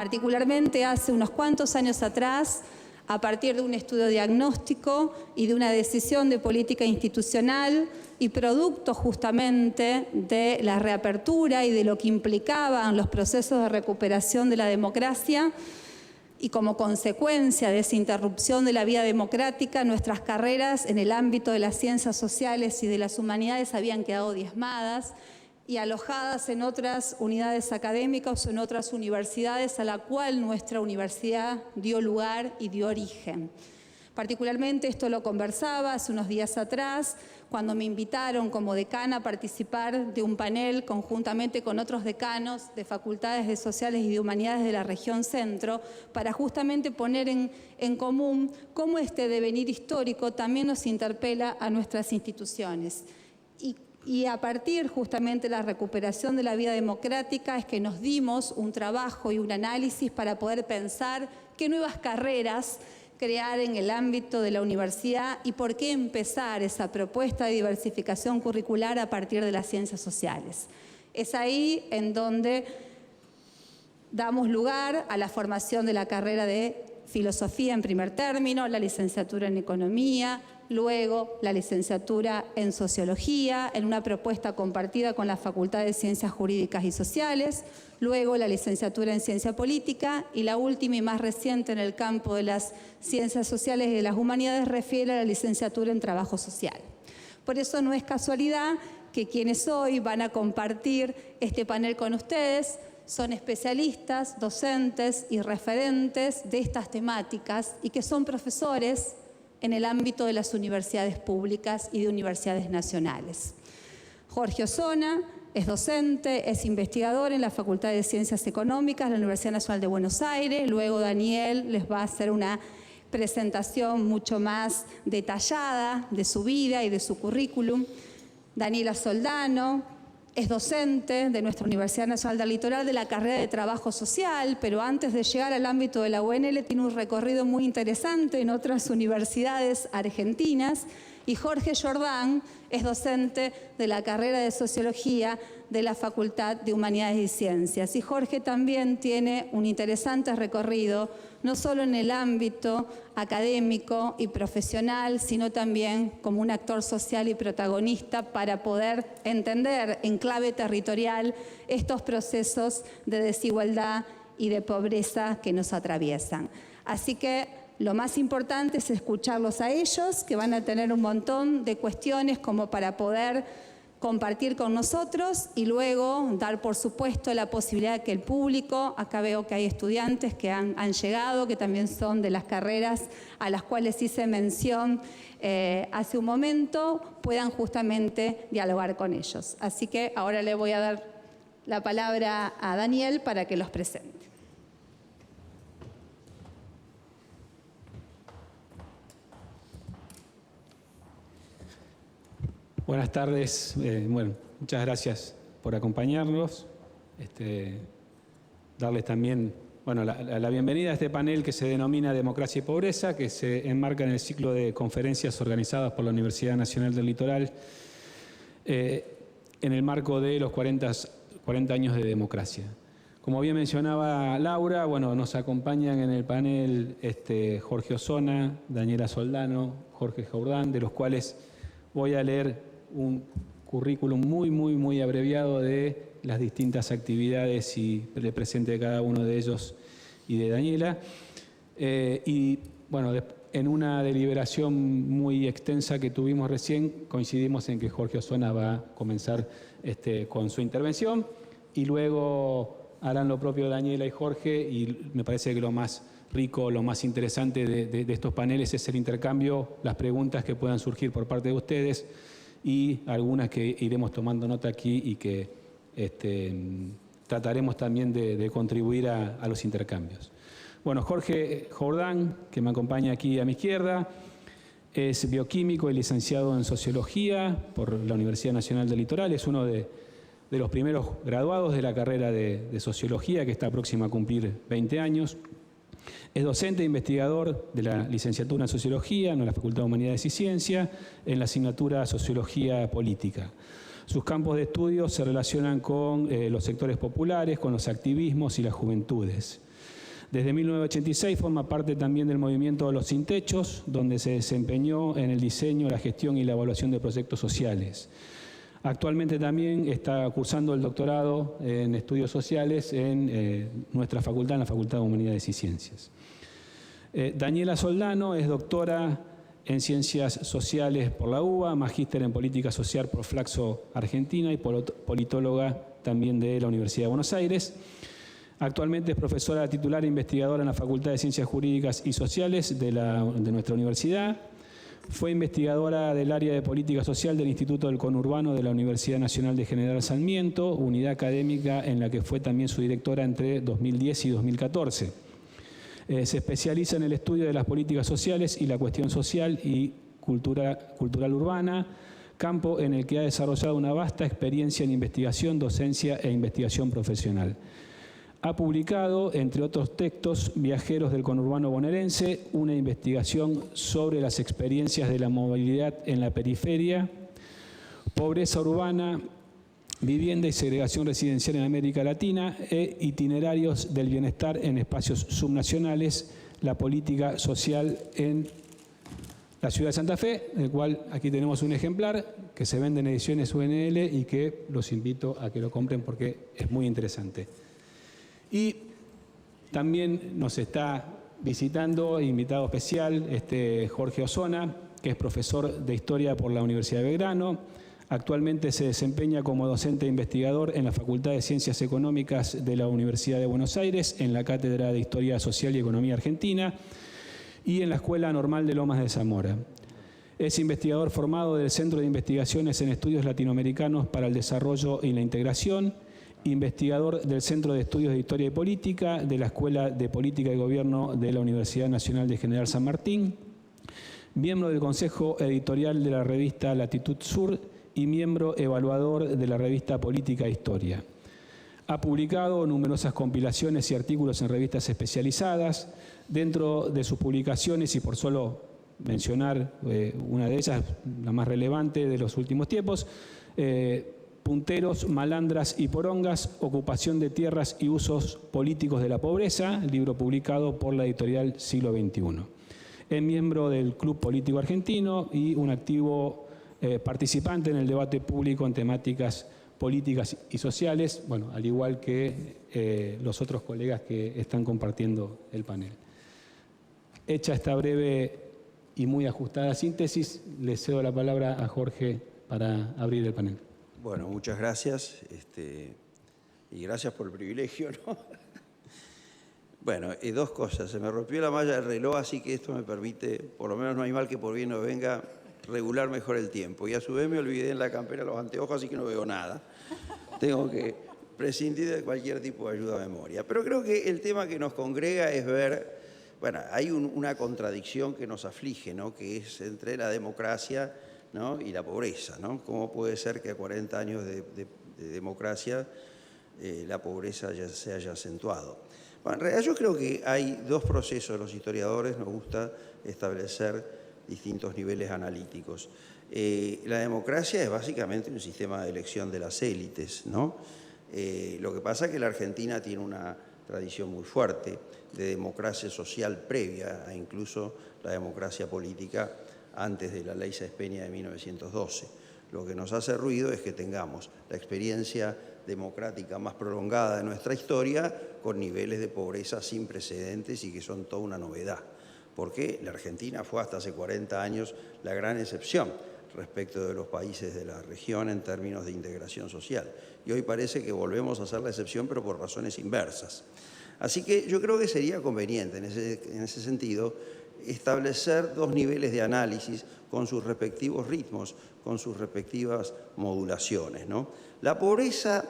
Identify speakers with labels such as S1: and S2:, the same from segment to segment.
S1: Particularmente hace unos cuantos años atrás, a partir de un estudio diagnóstico y de una decisión de política institucional y producto justamente de la reapertura y de lo que implicaban los procesos de recuperación de la democracia, y como consecuencia de esa interrupción de la vida democrática, nuestras carreras en el ámbito de las ciencias sociales y de las humanidades habían quedado diezmadas y alojadas en otras unidades académicas o en otras universidades a la cual nuestra universidad dio lugar y dio origen. Particularmente esto lo conversaba hace unos días atrás, cuando me invitaron como decana a participar de un panel conjuntamente con otros decanos de facultades de sociales y de humanidades de la región centro, para justamente poner en común cómo este devenir histórico también nos interpela a nuestras instituciones. Y a partir justamente de la recuperación de la vida democrática es que nos dimos un trabajo y un análisis para poder pensar qué nuevas carreras crear en el ámbito de la universidad y por qué empezar esa propuesta de diversificación curricular a partir de las ciencias sociales. Es ahí en donde damos lugar a la formación de la carrera de filosofía en primer término, la licenciatura en economía, luego la licenciatura en sociología, en una propuesta compartida con la Facultad de Ciencias Jurídicas y Sociales, luego la licenciatura en ciencia política y la última y más reciente en el campo de las ciencias sociales y de las humanidades refiere a la licenciatura en trabajo social. Por eso no es casualidad que quienes hoy van a compartir este panel con ustedes son especialistas, docentes y referentes de estas temáticas y que son profesores en el ámbito de las universidades públicas y de universidades nacionales. Jorge Osona es docente, es investigador en la Facultad de Ciencias Económicas de la Universidad Nacional de Buenos Aires. Luego Daniel les va a hacer una presentación mucho más detallada de su vida y de su currículum. Daniela Soldano es docente de nuestra Universidad Nacional del Litoral de la carrera de Trabajo Social, pero antes de llegar al ámbito de la UNL tiene un recorrido muy interesante en otras universidades argentinas. Y Jorge Jordán es docente de la carrera de Sociología de la Facultad de Humanidades y Ciencias. Y Jorge también tiene un interesante recorrido, no solo en el ámbito académico y profesional, sino también como un actor social y protagonista para poder entender en clave territorial estos procesos de desigualdad y de pobreza que nos atraviesan. Así que lo más importante es escucharlos a ellos, que van a tener un montón de cuestiones como para poder compartir con nosotros y luego dar, por supuesto, la posibilidad de que el público, acá veo que hay estudiantes que han llegado, que también son de las carreras a las cuales hice mención hace un momento, puedan justamente dialogar con ellos. Así que ahora le voy a dar la palabra a Daniel para que los presente.
S2: Buenas tardes. Bueno, muchas gracias por acompañarnos. Darles también la bienvenida a este panel que se denomina Democracia y Pobreza, que se enmarca en el ciclo de conferencias organizadas por la Universidad Nacional del Litoral en el marco de los 40 años de democracia. Como bien mencionaba Laura, nos acompañan en el panel Jorge Osona, Daniela Soldano, Jorge Jordán, de los cuales voy a leer un currículum muy abreviado de las distintas actividades y el presente de cada uno de ellos y de Daniela. En una deliberación muy extensa que tuvimos recién, coincidimos en que Jorge Osona va a comenzar con su intervención y luego harán lo propio Daniela y Jorge, y me parece que lo más rico, lo más interesante de estos paneles es el intercambio, las preguntas que puedan surgir por parte de ustedes y algunas que iremos tomando nota aquí y que trataremos también de contribuir a los intercambios. Bueno, Jorge Jordán, que me acompaña aquí a mi izquierda, es bioquímico y licenciado en Sociología por la Universidad Nacional del Litoral, es uno de los primeros graduados de la carrera de Sociología, que está próxima a cumplir 20 años. Es docente e investigador de la licenciatura en Sociología en la Facultad de Humanidades y Ciencias, en la asignatura Sociología Política. Sus campos de estudio se relacionan con los sectores populares, con los activismos y las juventudes. Desde 1986 forma parte también del movimiento Los Sin Techos, donde se desempeñó en el diseño, la gestión y la evaluación de proyectos sociales. Actualmente también está cursando el doctorado en estudios sociales en nuestra facultad, en la Facultad de Humanidades y Ciencias. Daniela Soldano es doctora en Ciencias Sociales por la UBA, magíster en Política Social por Flaxo Argentina y politóloga también de la Universidad de Buenos Aires. Actualmente es profesora titular e investigadora en la Facultad de Ciencias Jurídicas y Sociales de nuestra universidad. Fue investigadora del área de Política Social del Instituto del Conurbano de la Universidad Nacional de General Sarmiento, unidad académica en la que fue también su directora entre 2010 y 2014. Se especializa en el estudio de las políticas sociales y la cuestión social y cultural urbana, campo en el que ha desarrollado una vasta experiencia en investigación, docencia e investigación profesional. Ha publicado, entre otros textos, Viajeros del Conurbano Bonaerense, una investigación sobre las experiencias de la movilidad en la periferia, Pobreza urbana, vivienda y segregación residencial en América Latina e itinerarios del bienestar en espacios subnacionales, la política social en la ciudad de Santa Fe, del cual aquí tenemos un ejemplar que se vende en ediciones UNL y que los invito a que lo compren porque es muy interesante. Y también nos está visitando, invitado especial, Jorge Osona, que es profesor de Historia por la Universidad de Belgrano. Actualmente se desempeña como docente e investigador en la Facultad de Ciencias Económicas de la Universidad de Buenos Aires, en la Cátedra de Historia Social y Economía Argentina y en la Escuela Normal de Lomas de Zamora. Es investigador formado del Centro de Investigaciones en Estudios Latinoamericanos para el Desarrollo y la Integración, investigador del Centro de Estudios de Historia y Política de la Escuela de Política y Gobierno de la Universidad Nacional de General San Martín, miembro del Consejo Editorial de la revista Latitud Sur y miembro evaluador de la revista Política e Historia. Ha publicado numerosas compilaciones y artículos en revistas especializadas. Dentro de sus publicaciones, y por solo mencionar una de ellas, la más relevante de los últimos tiempos, Punteros, Malandras y Porongas, Ocupación de Tierras y Usos Políticos de la Pobreza, libro publicado por la editorial Siglo XXI. Es miembro del Club Político Argentino y un activo participante en el debate público en temáticas políticas y sociales, bueno, al igual que los otros colegas que están compartiendo el panel. Hecha esta breve y muy ajustada síntesis, le cedo la palabra a Jorge para abrir el panel.
S3: Bueno, muchas gracias y gracias por el privilegio, ¿no? Bueno, dos cosas. Se me rompió la malla del reloj, así que esto me permite, por lo menos no hay mal que por bien no venga, regular mejor el tiempo. Y a su vez me olvidé en la campera los anteojos, así que no veo nada. Tengo que prescindir de cualquier tipo de ayuda a memoria. Pero creo que el tema que nos congrega es ver, bueno, hay una contradicción que nos aflige, ¿no? Que es entre la democracia, ¿no? Y la pobreza, ¿no? ¿Cómo puede ser que a 40 años de democracia la pobreza ya se haya acentuado? Bueno, en realidad yo creo que hay dos procesos. Los historiadores nos gusta establecer distintos niveles analíticos. La democracia es básicamente un sistema de elección de las élites, ¿no? Lo que pasa es que la Argentina tiene una tradición muy fuerte de democracia social previa a incluso la democracia política antes de la Ley Sáenz Peña de 1912. Lo que nos hace ruido es que tengamos la experiencia democrática más prolongada de nuestra historia con niveles de pobreza sin precedentes y que son toda una novedad, porque la Argentina fue hasta hace 40 años la gran excepción respecto de los países de la región en términos de integración social. Y hoy parece que volvemos a ser la excepción, pero por razones inversas. Así que yo creo que sería conveniente en ese sentido establecer dos niveles de análisis con sus respectivos ritmos, con sus respectivas modulaciones, ¿no? La pobreza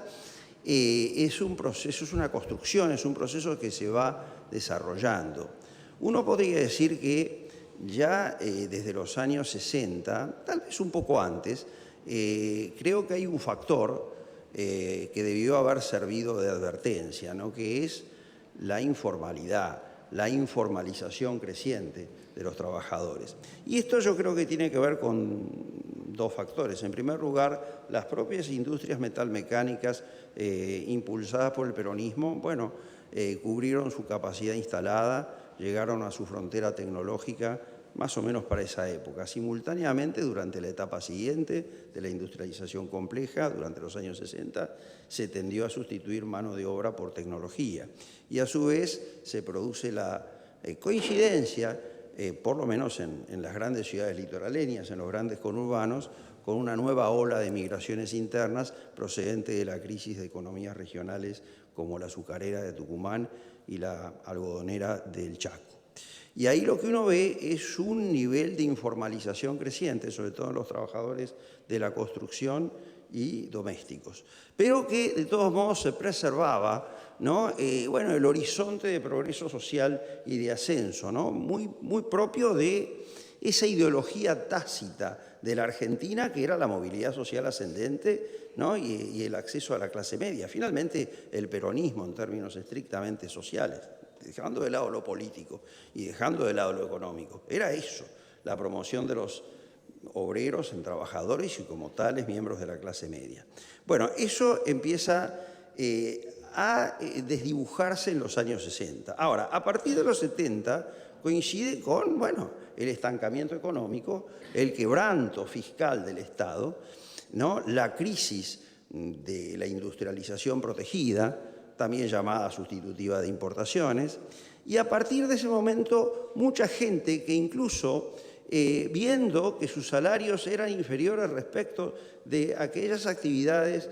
S3: es un proceso, es una construcción, es un proceso que se va desarrollando. Uno podría decir que ya desde los años 60, tal vez un poco antes, creo que hay un factor que debió haber servido de advertencia, ¿no? Que es la informalidad, la informalización creciente de los trabajadores. Y esto yo creo que tiene que ver con dos factores. En primer lugar, las propias industrias metalmecánicas impulsadas por el peronismo, bueno, cubrieron su capacidad instalada, llegaron a su frontera tecnológica más o menos para esa época. Simultáneamente, durante la etapa siguiente de la industrialización compleja, durante los años 60, se tendió a sustituir mano de obra por tecnología. Y a su vez se produce la coincidencia, por lo menos en las grandes ciudades litoraleñas, en los grandes conurbanos, con una nueva ola de migraciones internas procedente de la crisis de economías regionales como la azucarera de Tucumán y la algodonera del Chaco. Y ahí lo que uno ve es un nivel de informalización creciente, sobre todo en los trabajadores de la construcción y domésticos, pero que de todos modos se preservaba, ¿no? Bueno, el horizonte de progreso social y de ascenso, ¿no? Muy propio de esa ideología tácita de la Argentina, que era la movilidad social ascendente, ¿no? y el acceso a la clase media. Finalmente, el peronismo en términos estrictamente sociales, dejando de lado lo político y dejando de lado lo económico, era eso, la promoción de los obreros en trabajadores y como tales miembros de la clase media. Bueno, eso empieza a desdibujarse en los años 60. Ahora, a partir de los 70 coincide con, bueno, el estancamiento económico, el quebranto fiscal del Estado, ¿no? La crisis de la industrialización protegida, también llamada sustitutiva de importaciones, y a partir de ese momento mucha gente que incluso viendo que sus salarios eran inferiores respecto de aquellas actividades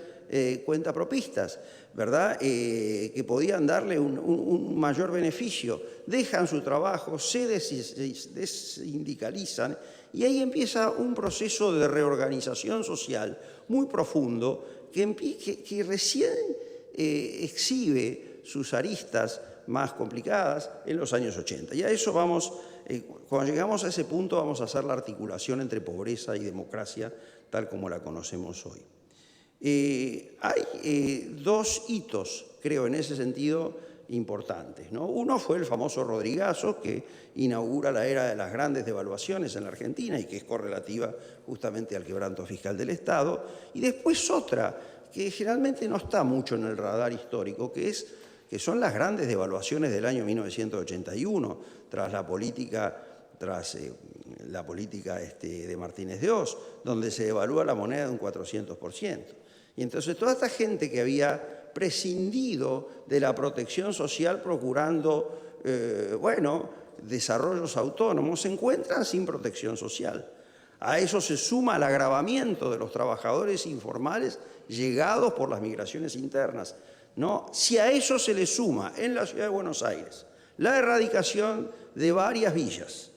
S3: cuentapropistas, ¿verdad? Que podían darle un mayor beneficio, dejan su trabajo, se desindicalizan y ahí empieza un proceso de reorganización social muy profundo que recién exhibe sus aristas más complicadas en los años 80. Y a eso vamos, cuando llegamos a ese punto vamos a hacer la articulación entre pobreza y democracia tal como la conocemos hoy. Hay dos hitos, creo, en ese sentido importantes, ¿no? Uno fue el famoso Rodrigazo, que inaugura la era de las grandes devaluaciones en la Argentina y que es correlativa justamente al quebranto fiscal del Estado. Y después otra, que generalmente no está mucho en el radar histórico, que son las grandes devaluaciones del año 1981, tras la política de Martínez de Oz, donde se devalúa la moneda de un 400%. Y entonces toda esta gente que había prescindido de la protección social procurando, desarrollos autónomos, se encuentran sin protección social. A eso se suma el agravamiento de los trabajadores informales llegados por las migraciones internas, ¿no? Si a eso se le suma en la ciudad de Buenos Aires la erradicación de varias villas,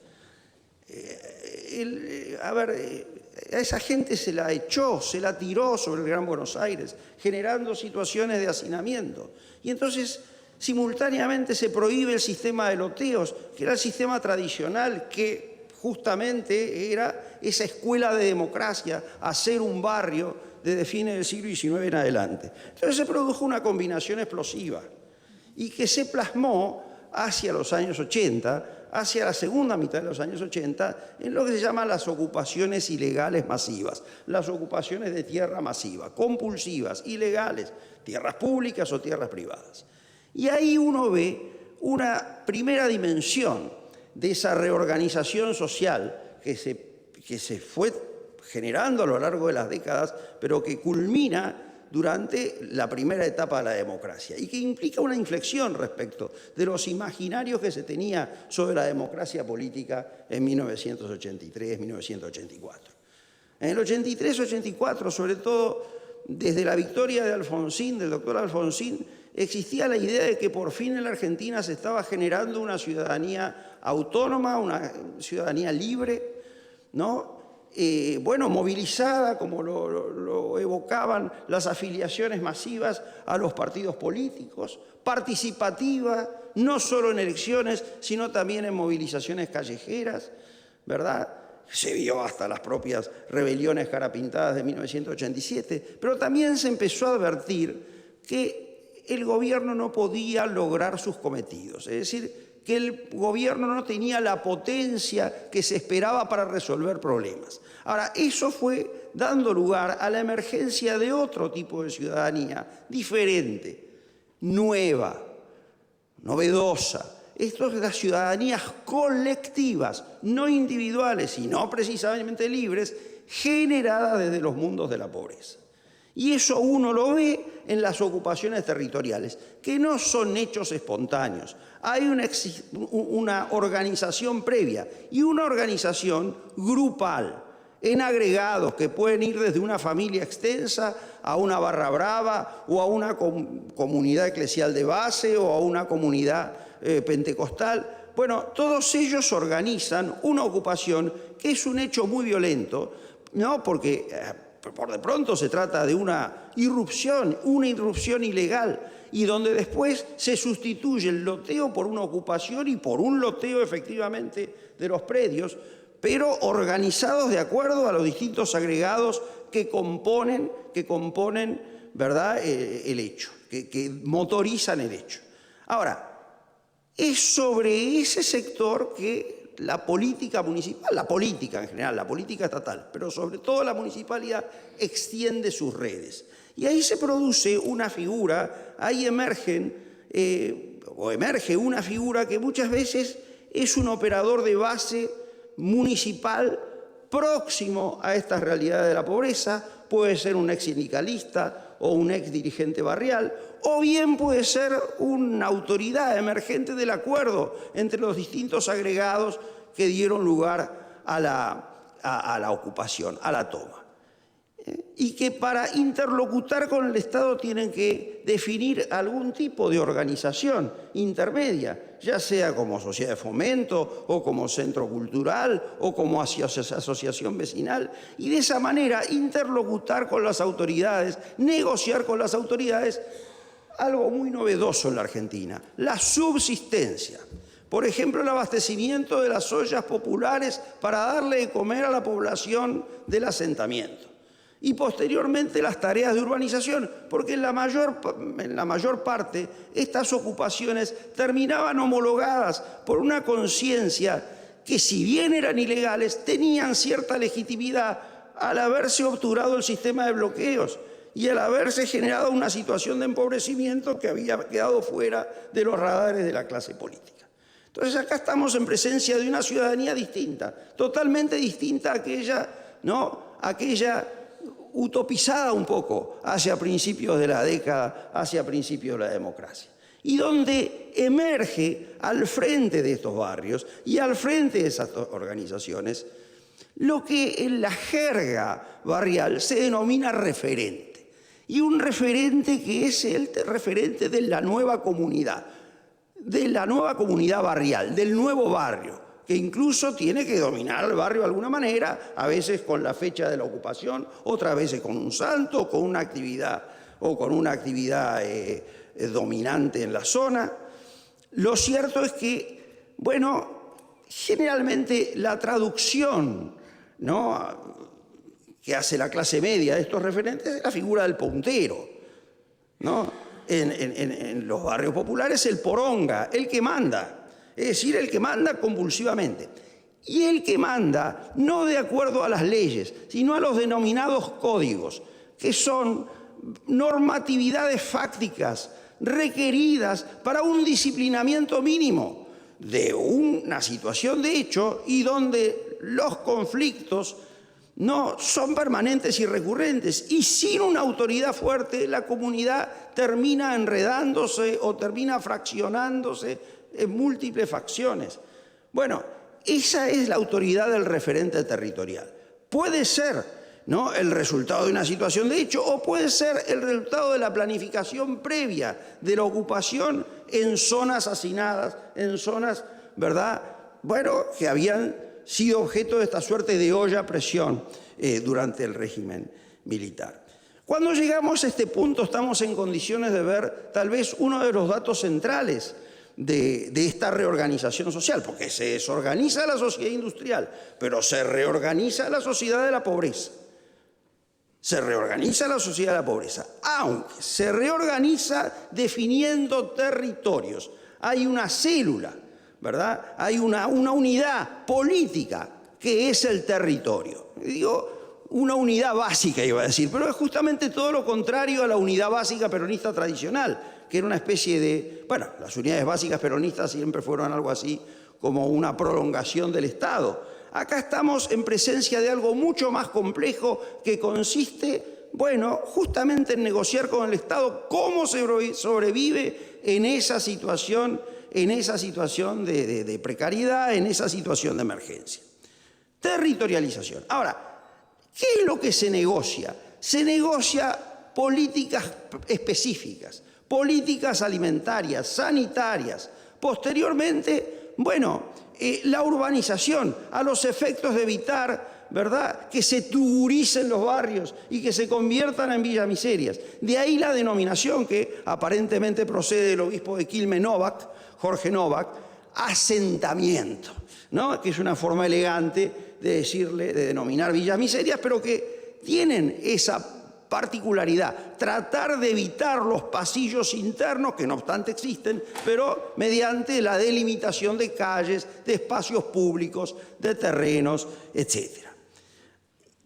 S3: a esa gente se la echó, se la tiró sobre el Gran Buenos Aires, generando situaciones de hacinamiento. Y entonces, simultáneamente se prohíbe el sistema de loteos, que era el sistema tradicional que justamente era esa escuela de democracia, hacer un barrio desde fines del siglo XIX en adelante. Entonces se produjo una combinación explosiva y que se plasmó hacia los años 80, hacia la segunda mitad de los años 80, en lo que se llaman las ocupaciones ilegales masivas, las ocupaciones de tierra masiva, compulsivas, ilegales, tierras públicas o tierras privadas. Y ahí uno ve una primera dimensión de esa reorganización social que se fue generando a lo largo de las décadas, pero que culmina durante la primera etapa de la democracia y que implica una inflexión respecto de los imaginarios que se tenía sobre la democracia política en 1983, 1984. En el 83-84, sobre todo desde la victoria de Alfonsín, del doctor Alfonsín, existía la idea de que por fin en la Argentina se estaba generando una ciudadanía autónoma, una ciudadanía libre, ¿no? Movilizada, como lo evocaban las afiliaciones masivas a los partidos políticos, participativa, no solo en elecciones, sino también en movilizaciones callejeras, ¿verdad? Se vio hasta las propias rebeliones carapintadas de 1987, pero también se empezó a advertir que el gobierno no podía lograr sus cometidos, es decir, que el gobierno no tenía la potencia que se esperaba para resolver problemas. Ahora, eso fue dando lugar a la emergencia de otro tipo de ciudadanía, diferente, nueva, novedosa. Esto es las ciudadanías colectivas, no individuales y no precisamente libres, generadas desde los mundos de la pobreza. Y eso uno lo ve en las ocupaciones territoriales, que no son hechos espontáneos. Hay una organización previa y una organización grupal, en agregados que pueden ir desde una familia extensa a una barra brava o a una comunidad eclesial de base o a una comunidad pentecostal. Bueno, todos ellos organizan una ocupación que es un hecho muy violento, ¿no? Porque por de pronto se trata de una irrupción ilegal, y donde después se sustituye el loteo por una ocupación y por un loteo efectivamente de los predios, pero organizados de acuerdo a los distintos agregados que componen, ¿verdad?, el hecho, que motorizan el hecho. Ahora, es sobre ese sector que la política municipal, la política en general, la política estatal, pero sobre todo la municipalidad, extiende sus redes. Y ahí se produce una figura, ahí emerge una figura que muchas veces es un operador de base municipal próximo a estas realidades de la pobreza. Puede ser un ex sindicalista o un ex dirigente barrial, o bien puede ser una autoridad emergente del acuerdo entre los distintos agregados que dieron lugar a la ocupación, a la toma. Y que para interlocutar con el Estado tienen que definir algún tipo de organización intermedia, ya sea como sociedad de fomento o como centro cultural o como asociación vecinal, y de esa manera interlocutar con las autoridades, negociar con las autoridades algo muy novedoso en la Argentina: la subsistencia. Por ejemplo, el abastecimiento de las ollas populares para darle de comer a la población del asentamiento. Y posteriormente las tareas de urbanización, porque en la mayor parte estas ocupaciones terminaban homologadas por una conciencia que, si bien eran ilegales, tenían cierta legitimidad al haberse obturado el sistema de bloqueos y al haberse generado una situación de empobrecimiento que había quedado fuera de los radares de la clase política. Entonces acá estamos en presencia de una ciudadanía distinta, totalmente distinta a aquella, ¿no?, aquella utopizada un poco hacia principios de la década, hacia principios de la democracia, y donde emerge al frente de estos barrios y al frente de esas organizaciones lo que en la jerga barrial se denomina referente, y un referente que es el referente de la nueva comunidad barrial, del nuevo barrio, que incluso tiene que dominar el barrio de alguna manera, a veces con la fecha de la ocupación, otras veces con un santo, con una actividad dominante en la zona. Lo cierto es que, bueno, generalmente la traducción, ¿no?, que hace la clase media de estos referentes es la figura del puntero, ¿no? En los barrios populares, el poronga, el que manda. Es decir, el que manda convulsivamente. Y el que manda no de acuerdo a las leyes, sino a los denominados códigos, que son normatividades fácticas requeridas para un disciplinamiento mínimo de una situación de hecho, y donde los conflictos no son permanentes y recurrentes. Y sin una autoridad fuerte, la comunidad termina enredándose o termina fraccionándose en múltiples facciones. Bueno, esa es la autoridad del referente territorial. Puede ser, ¿no?, el resultado de una situación de hecho, o puede ser el resultado de la planificación previa de la ocupación en zonas hacinadas, en zonas, ¿verdad?, bueno, que habían sido objeto de esta suerte de olla a presión durante el régimen militar. Cuando llegamos a este punto estamos en condiciones de ver tal vez uno de los datos centrales de esta reorganización social, porque se desorganiza la sociedad industrial, pero se reorganiza la sociedad de la pobreza. Se reorganiza la sociedad de la pobreza, aunque se reorganiza definiendo territorios. Hay una célula, ¿verdad? Hay una unidad política que es el territorio. Digo, una unidad básica, iba a decir, pero es justamente todo lo contrario a la unidad básica peronista tradicional, que era una especie de, bueno, las unidades básicas peronistas siempre fueron algo así como una prolongación del Estado. Acá estamos en presencia de algo mucho más complejo que consiste, bueno, justamente en negociar con el Estado cómo se sobrevive en esa situación de precariedad, en esa situación de emergencia. Territorialización. Ahora, ¿qué es lo que se negocia? Se negocia políticas específicas, políticas alimentarias, sanitarias. Posteriormente, bueno, la urbanización a los efectos de evitar, ¿verdad?, que se tuguricen los barrios y que se conviertan en villamiserias. De ahí la denominación que aparentemente procede del obispo de Quilmes, Jorge Novak, asentamiento, ¿no?, que es una forma elegante de denominar villamiserias, pero que tienen esa particularidad, tratar de evitar los pasillos internos, que no obstante existen, pero mediante la delimitación de calles, de espacios públicos, de terrenos, etc.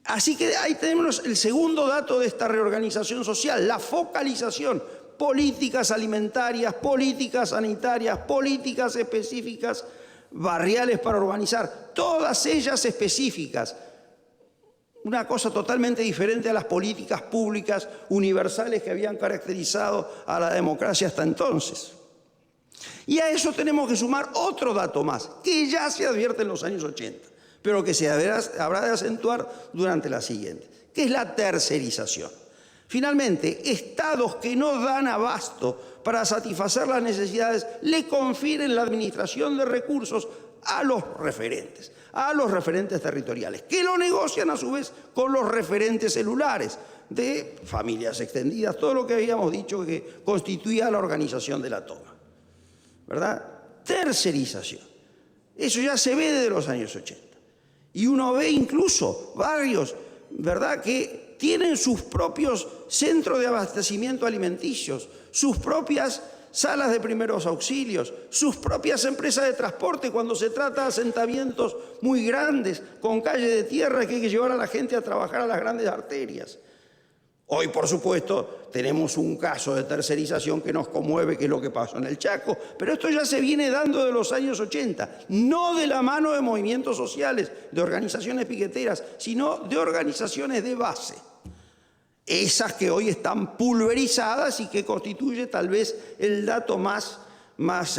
S3: Así que ahí tenemos el segundo dato de esta reorganización social, la focalización, políticas alimentarias, políticas sanitarias, políticas específicas, barriales para urbanizar, todas ellas específicas. Una cosa totalmente diferente a las políticas públicas universales que habían caracterizado a la democracia hasta entonces. Y a eso tenemos que sumar otro dato más, que ya se advierte en los años 80, pero que se habrá de acentuar durante la siguiente, que es la tercerización. Finalmente, estados que no dan abasto para satisfacer las necesidades le confieren la administración de recursos a los referentes territoriales, que lo negocian a su vez con los referentes celulares de familias extendidas, todo lo que habíamos dicho que constituía la organización de la toma, ¿verdad? Tercerización. Eso ya se ve desde los años 80. Y uno ve incluso barrios, ¿verdad?, que tienen sus propios centros de abastecimiento alimenticios, sus propias salas de primeros auxilios, sus propias empresas de transporte cuando se trata de asentamientos muy grandes, con calles de tierra que hay que llevar a la gente a trabajar a las grandes arterias. Hoy, por supuesto, tenemos un caso de tercerización que nos conmueve, que es lo que pasó en el Chaco, pero esto ya se viene dando de los años 80, no de la mano de movimientos sociales, de organizaciones piqueteras, sino de organizaciones de base. Esas que hoy están pulverizadas y que constituye tal vez el dato más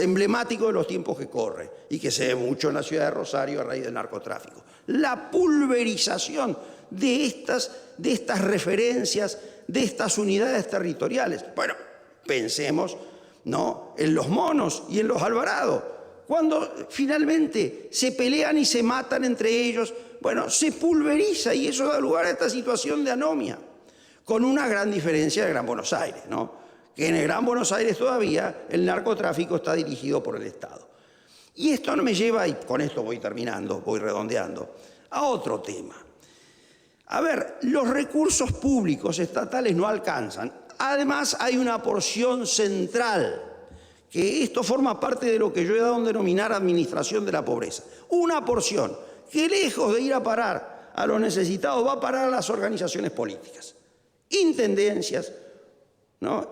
S3: emblemático de los tiempos que corren y que se ve mucho en la ciudad de Rosario a raíz del narcotráfico. La pulverización de estas referencias, de estas unidades territoriales. Bueno, pensemos, ¿no?, en los Monos y en los Alvarado. Cuando finalmente se pelean y se matan entre ellos, bueno, se pulveriza y eso da lugar a esta situación de anomia. Con una gran diferencia del Gran Buenos Aires, ¿no?, que en el Gran Buenos Aires todavía el narcotráfico está dirigido por el Estado. Y esto me lleva, y con esto voy terminando, voy redondeando, a otro tema. A ver, los recursos públicos estatales no alcanzan. Además, hay una porción central, que esto forma parte de lo que yo he dado a denominar administración de la pobreza. Una porción que lejos de ir a parar a los necesitados va a parar a las organizaciones políticas. Intendencias, ¿no?,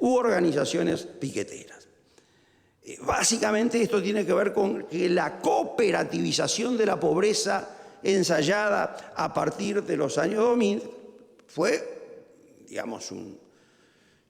S3: u organizaciones piqueteras. Básicamente esto tiene que ver con que la cooperativización de la pobreza ensayada a partir de los años 2000 fue, digamos,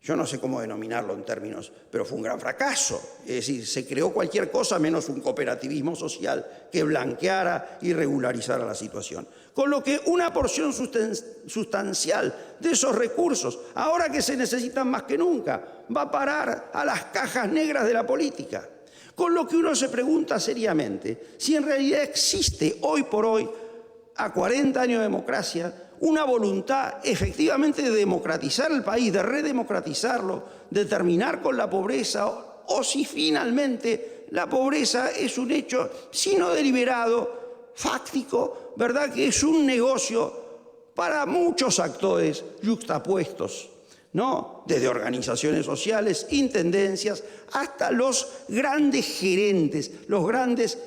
S3: yo no sé cómo denominarlo en términos, pero fue un gran fracaso. Es decir, se creó cualquier cosa menos un cooperativismo social que blanqueara y regularizara la situación. Con lo que una porción sustancial de esos recursos, ahora que se necesitan más que nunca, va a parar a las cajas negras de la política. Con lo que uno se pregunta seriamente si en realidad existe hoy por hoy, a 40 años de democracia, una voluntad efectivamente de democratizar el país, de redemocratizarlo, de terminar con la pobreza, o si finalmente la pobreza es un hecho, si no deliberado, fáctico, ¿verdad?, que es un negocio para muchos actores yuxtapuestos, ¿no?, desde organizaciones sociales, intendencias, hasta los grandes gerentes, los grandes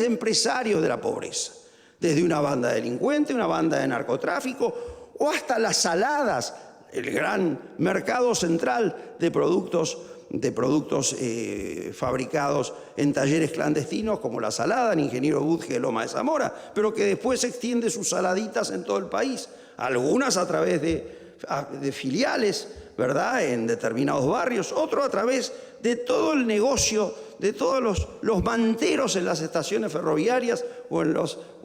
S3: empresarios de la pobreza. Desde una banda delincuente, una banda de narcotráfico, o hasta las saladas el gran mercado central de productos fabricados en talleres clandestinos como la salada en Ingeniero Budge de Loma de Zamora, pero que después extiende sus saladitas en todo el país, algunas a través de filiales, ¿verdad?, en determinados barrios, otro a través de todo el negocio, de todos los manteros en las estaciones ferroviarias o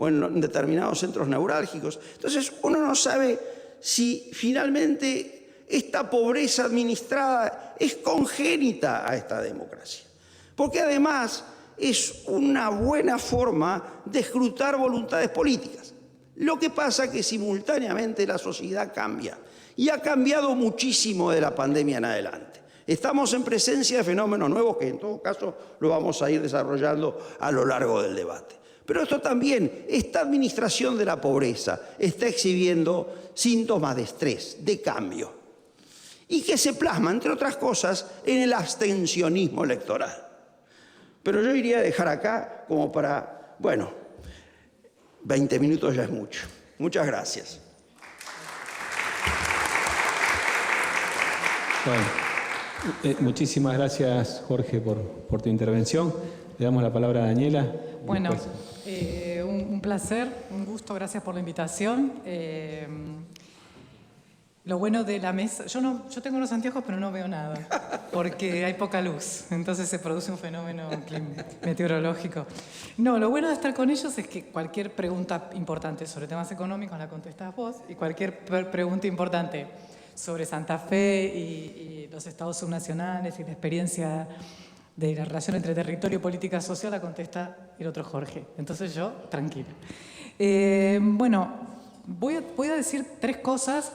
S3: en determinados centros neurálgicos. Entonces uno no sabe si finalmente esta pobreza administrada es congénita a esta democracia, porque además es una buena forma de escrutar voluntades políticas. Lo que pasa es que simultáneamente la sociedad cambia, y ha cambiado muchísimo de la pandemia en adelante. Estamos en presencia de fenómenos nuevos que en todo caso lo vamos a ir desarrollando a lo largo del debate. Pero esto también, esta administración de la pobreza está exhibiendo síntomas de estrés, de cambio, y que se plasma, entre otras cosas, en el abstencionismo electoral. Pero yo iría a dejar acá como para, 20 minutos ya es mucho. Muchas gracias.
S2: Bueno, muchísimas gracias, Jorge, por tu intervención. Le damos la palabra a Daniela.
S4: Bueno, un placer, un gusto, gracias por la invitación. Lo bueno de la mesa, yo tengo unos anteojos pero no veo nada, porque hay poca luz, entonces se produce un fenómeno meteorológico. No, lo bueno de estar con ellos es que cualquier pregunta importante sobre temas económicos la contestás vos, y cualquier pregunta importante sobre Santa Fe y los estados subnacionales y la experiencia de la relación entre territorio y política social la contesta el otro Jorge. Entonces yo, tranquila. Bueno, voy a decir tres cosas.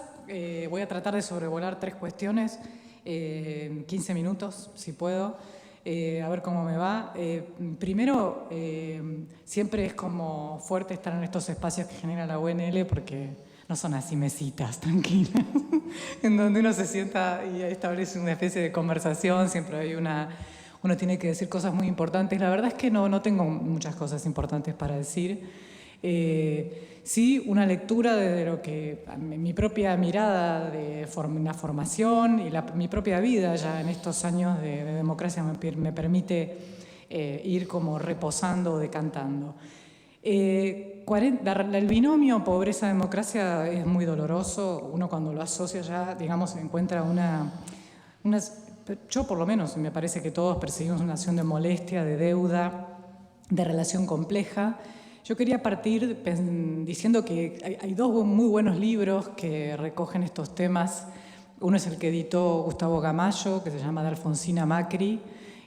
S4: Voy a tratar de sobrevolar tres cuestiones en 15 minutos, si puedo, a ver cómo me va. Primero, siempre es como fuerte estar en estos espacios que genera la UNL, porque no son así mesitas tranquilas, en donde uno se sienta y establece una especie de conversación, siempre hay uno tiene que decir cosas muy importantes. La verdad es que no tengo muchas cosas importantes para decir. Sí, una lectura desde lo que mi propia mirada de una formación y mi propia vida ya en estos años de democracia me permite ir como reposando o decantando. El binomio pobreza-democracia es muy doloroso. Uno cuando lo asocia ya, digamos, encuentra yo por lo menos, me parece que todos percibimos una acción de molestia, de deuda, de relación compleja. Yo quería partir diciendo que hay dos muy buenos libros que recogen estos temas. Uno es el que editó Gustavo Gamallo, que se llama De Alfonsín a Macri,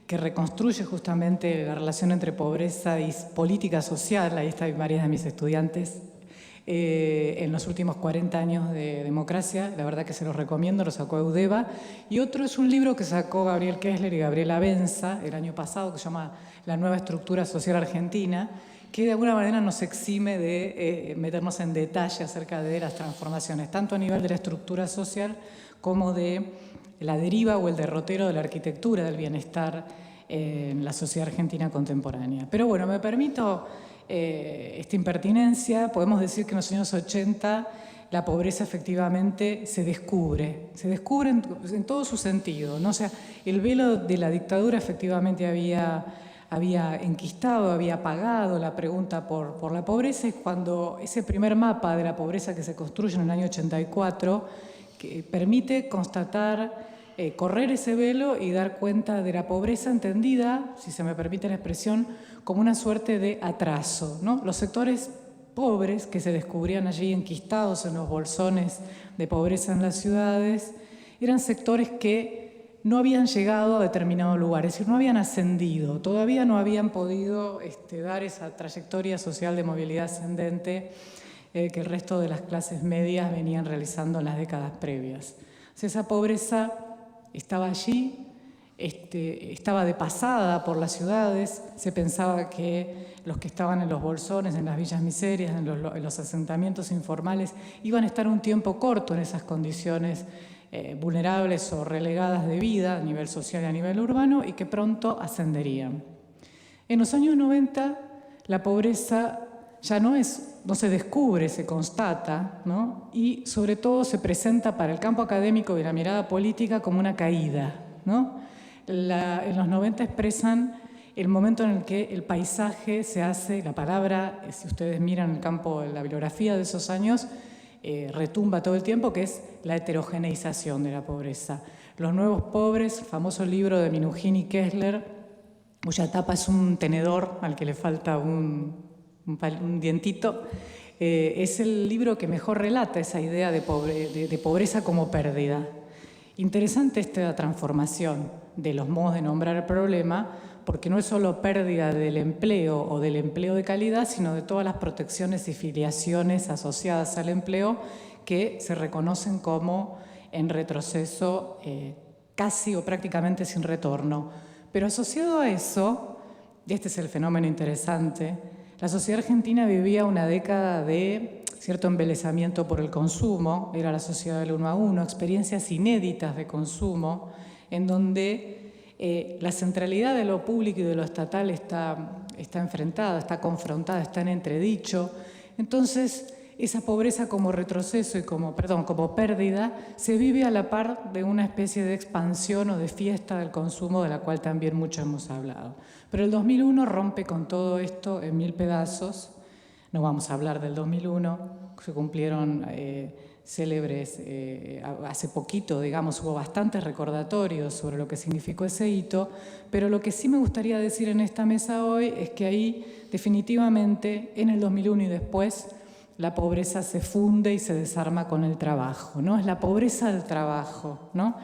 S4: que reconstruye justamente la relación entre pobreza y política social. Ahí están varias de mis estudiantes en los últimos 40 años de democracia. La verdad que se los recomiendo, lo sacó Eudeva. Y otro es un libro que sacó Gabriel Kessler y Gabriela Benza el año pasado, que se llama La nueva estructura social argentina, que de alguna manera nos exime de meternos en detalle acerca de las transformaciones, tanto a nivel de la estructura social como de la deriva o el derrotero de la arquitectura del bienestar en la sociedad argentina contemporánea. Pero bueno, me permito esta impertinencia. Podemos decir que en los años 80 la pobreza efectivamente se descubre en todo su sentido, ¿no? O sea, el velo de la dictadura efectivamente había enquistado, había apagado la pregunta por la pobreza, y cuando ese primer mapa de la pobreza que se construye en el año 84, que permite constatar, correr ese velo y dar cuenta de la pobreza entendida, si se me permite la expresión, como una suerte de atraso, ¿no? Los sectores pobres que se descubrían allí enquistados en los bolsones de pobreza en las ciudades eran sectores que no habían llegado a determinado lugar, es decir, no habían ascendido, todavía no habían podido dar esa trayectoria social de movilidad ascendente que el resto de las clases medias venían realizando en las décadas previas. O sea, esa pobreza estaba allí, estaba de pasada por las ciudades. Se pensaba que los que estaban en los bolsones, en las villas miserias, en los asentamientos informales, iban a estar un tiempo corto en esas condiciones vulnerables o relegadas de vida a nivel social y a nivel urbano, y que pronto ascenderían. En los años 90 la pobreza ya no es no se descubre, se constata, ¿no? Y sobre todo se presenta para el campo académico y la mirada política como una caída, ¿no? En los 90 expresan el momento en el que el paisaje se hace, la palabra, si ustedes miran el campo de la bibliografía de esos años, retumba todo el tiempo, que es la heterogeneización de la pobreza. Los nuevos pobres, famoso libro de Minujín y Kessler, cuya tapa es un tenedor al que le falta un dientito, es el libro que mejor relata esa idea de pobreza como pérdida. Interesante esta transformación de los modos de nombrar el problema, porque no es solo pérdida del empleo o del empleo de calidad, sino de todas las protecciones y filiaciones asociadas al empleo que se reconocen como en retroceso casi o prácticamente sin retorno. Pero asociado a eso, y este es el fenómeno interesante, la sociedad argentina vivía una década de cierto embelesamiento por el consumo, era la sociedad del 1 a 1, experiencias inéditas de consumo, en donde la centralidad de lo público y de lo estatal está enfrentada, está confrontada, está en entredicho. Entonces, esa pobreza como retroceso y como pérdida se vive a la par de una especie de expansión o de fiesta del consumo de la cual también mucho hemos hablado. Pero el 2001 rompe con todo esto en 1000 pedazos. No vamos a hablar del 2001, se cumplieron célebres, hace poquito, digamos, hubo bastantes recordatorios sobre lo que significó ese hito, pero lo que sí me gustaría decir en esta mesa hoy es que ahí definitivamente en el 2001 y después la pobreza se funde y se desarma con el trabajo, ¿no? Es la pobreza del trabajo, ¿no?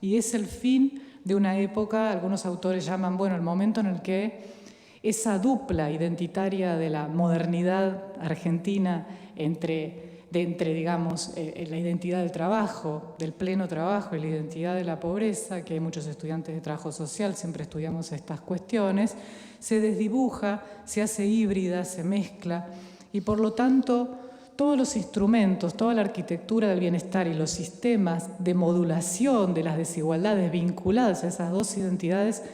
S4: Y es el fin de una época, algunos autores llaman, bueno, el momento en el que esa dupla identitaria de la modernidad argentina entre digamos, la identidad del trabajo, del pleno trabajo y la identidad de la pobreza, que hay muchos estudiantes de trabajo social, siempre estudiamos estas cuestiones, se desdibuja, se hace híbrida, se mezcla, y por lo tanto todos los instrumentos, toda la arquitectura del bienestar y los sistemas de modulación de las desigualdades vinculadas a esas dos identidades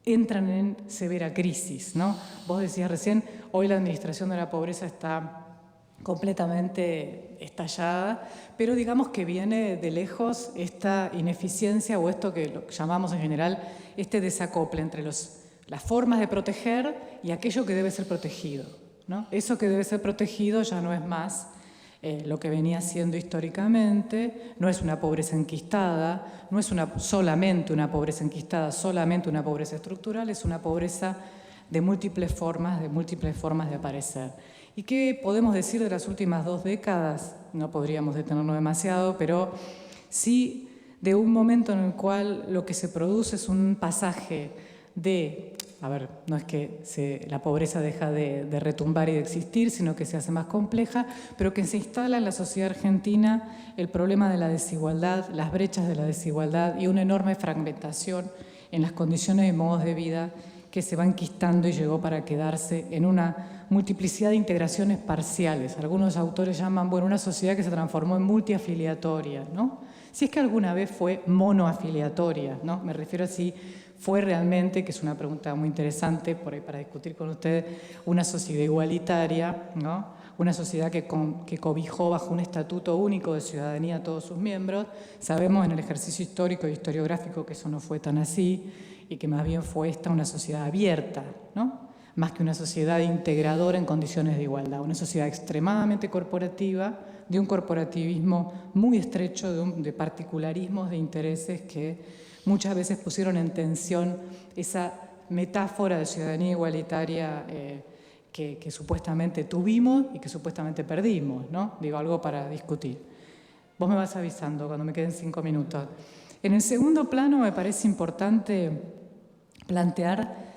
S4: entran en severa crisis, ¿no? Vos decías recién, hoy la administración de la pobreza está completamente estallada, pero digamos que viene de lejos esta ineficiencia o esto que llamamos en general este desacople entre las formas de proteger y aquello que debe ser protegido, ¿no? Eso que debe ser protegido ya no es más lo que venía siendo históricamente, no es una pobreza enquistada, no es solamente una pobreza enquistada, solamente una pobreza estructural, es una pobreza de múltiples formas de aparecer. ¿Y qué podemos decir de las últimas 2 décadas? No podríamos detenernos demasiado, pero sí de un momento en el cual lo que se produce es un pasaje de, no es que la pobreza deja de retumbar y de existir, sino que se hace más compleja, pero que se instala en la sociedad argentina el problema de la desigualdad, las brechas de la desigualdad y una enorme fragmentación en las condiciones y modos de vida que se va enquistando y llegó para quedarse en una multiplicidad de integraciones parciales. Algunos autores llaman, una sociedad que se transformó en multiafiliatoria, ¿no? Si es que alguna vez fue monoafiliatoria, ¿no? Me refiero a si fue realmente, que es una pregunta muy interesante por ahí para discutir con ustedes, una sociedad igualitaria, ¿no? Una sociedad que cobijó bajo un estatuto único de ciudadanía a todos sus miembros. Sabemos en el ejercicio histórico y historiográfico que eso no fue tan así y que más bien fue una sociedad abierta, ¿no? Más que una sociedad integradora en condiciones de igualdad, una sociedad extremadamente corporativa, de un corporativismo muy estrecho, de particularismos, de intereses que muchas veces pusieron en tensión esa metáfora de ciudadanía igualitaria que supuestamente tuvimos y que supuestamente perdimos, ¿no? Digo, algo para discutir. Vos me vas avisando cuando me queden 5 minutos. En el segundo plano me parece importante plantear,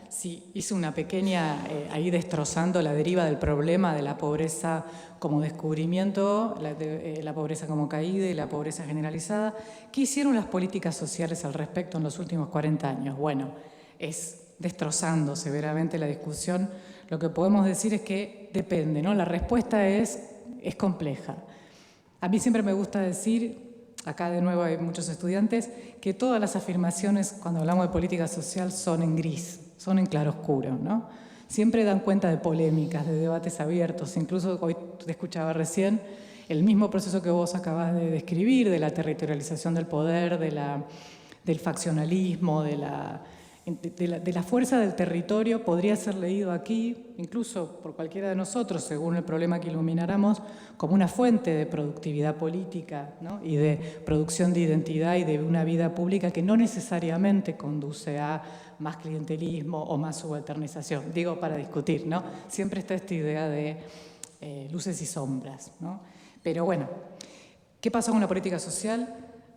S4: hice una pequeña, ahí destrozando la deriva del problema de la pobreza como descubrimiento, la pobreza como caída y la pobreza generalizada. ¿Qué hicieron las políticas sociales al respecto en los últimos 40 años? Bueno, es destrozando severamente la discusión. Lo que podemos decir es que depende, ¿no? La respuesta es compleja. A mí siempre me gusta decir, acá de nuevo hay muchos estudiantes, que todas las afirmaciones cuando hablamos de política social son en gris, son en claroscuro, ¿no? siempre dan cuenta de polémicas, de debates abiertos. Incluso hoy te escuchaba recién el mismo proceso que vos acabas de describir, de la territorialización del poder, del faccionalismo, de la fuerza del territorio, podría ser leído aquí, incluso por cualquiera de nosotros, según el problema que ilumináramos, como una fuente de productividad política, ¿no? Y de producción de identidad y de una vida pública que no necesariamente conduce a más clientelismo o más subalternización. Digo, para discutir, ¿no? Siempre está esta idea de luces y sombras, ¿no? Pero bueno, ¿qué pasó con la política social?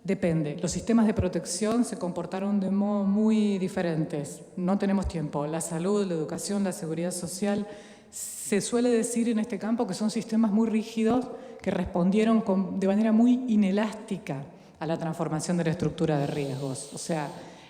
S4: Depende. Los sistemas de protección se comportaron de modo muy diferentes. No tenemos tiempo. La salud, la educación, la seguridad social, se suele decir en este campo que son sistemas muy rígidos que respondieron de manera muy inelástica a la transformación de la estructura de riesgos. O sea,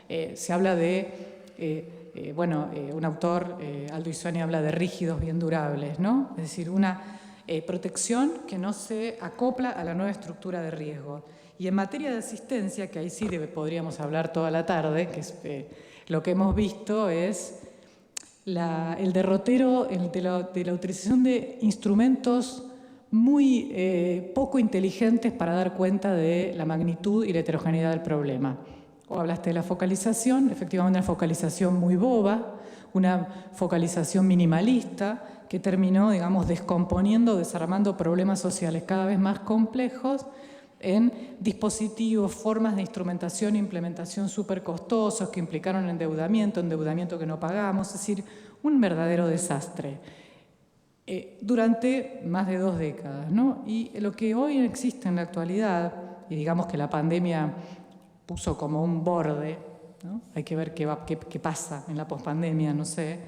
S4: se habla de, un autor, Aldo Isuani, habla de rígidos bien durables, ¿no? Es decir, una protección que no se acopla a la nueva estructura de riesgos. Y en materia de asistencia, que ahí sí podríamos hablar toda la tarde, que es, lo que hemos visto es el derrotero de la utilización de instrumentos muy poco inteligentes para dar cuenta de la magnitud y la heterogeneidad del problema. O hablaste de la focalización, efectivamente una focalización muy boba, una focalización minimalista que terminó, digamos, descomponiendo, desarmando problemas sociales cada vez más complejos en dispositivos, formas de instrumentación e implementación súper costosos que implicaron endeudamiento que no pagamos, es decir, un verdadero desastre durante más de 2 décadas, ¿no? Y lo que hoy existe en la actualidad, y digamos que la pandemia puso como un borde, ¿no? Hay que ver qué pasa en la pospandemia, no sé,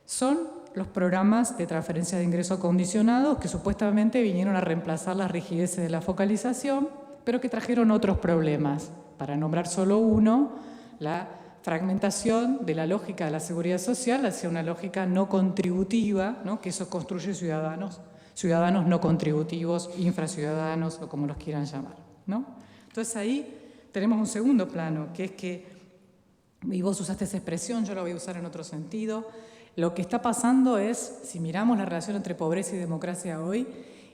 S4: son los programas de transferencia de ingresos condicionados que supuestamente vinieron a reemplazar las rigideces de la focalización, pero que trajeron otros problemas. Para nombrar solo uno, la fragmentación de la lógica de la seguridad social hacia una lógica no contributiva, ¿no? Que eso construye ciudadanos no contributivos, infraciudadanos o como los quieran llamar, ¿no? Entonces ahí tenemos un segundo plano, que es que, y vos usaste esa expresión, yo la voy a usar en otro sentido. Lo que está pasando es, si miramos la relación entre pobreza y democracia hoy,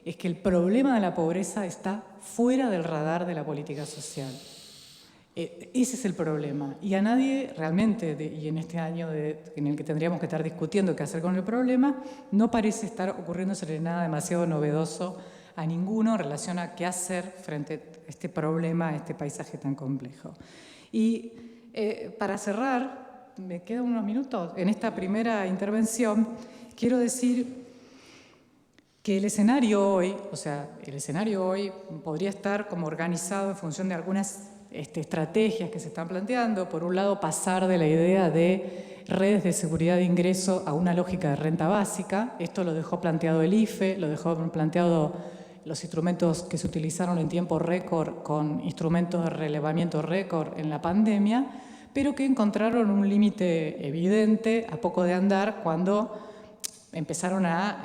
S4: es que el problema de la pobreza está fuera del radar de la política social. Ese es el problema. Y a nadie realmente, y en este año en el que tendríamos que estar discutiendo qué hacer con el problema, no parece estar ocurriéndose nada demasiado novedoso a ninguno en relación a qué hacer frente a este problema, a este paisaje tan complejo. Y para cerrar, me quedan unos minutos. En esta primera intervención quiero decir que el escenario hoy podría estar como organizado en función de algunas estrategias que se están planteando. Por un lado, pasar de la idea de redes de seguridad de ingreso a una lógica de renta básica. Esto lo dejó planteado el IFE, lo dejó planteado los instrumentos que se utilizaron en tiempo récord con instrumentos de relevamiento récord en la pandemia, pero que encontraron un límite evidente a poco de andar cuando empezaron a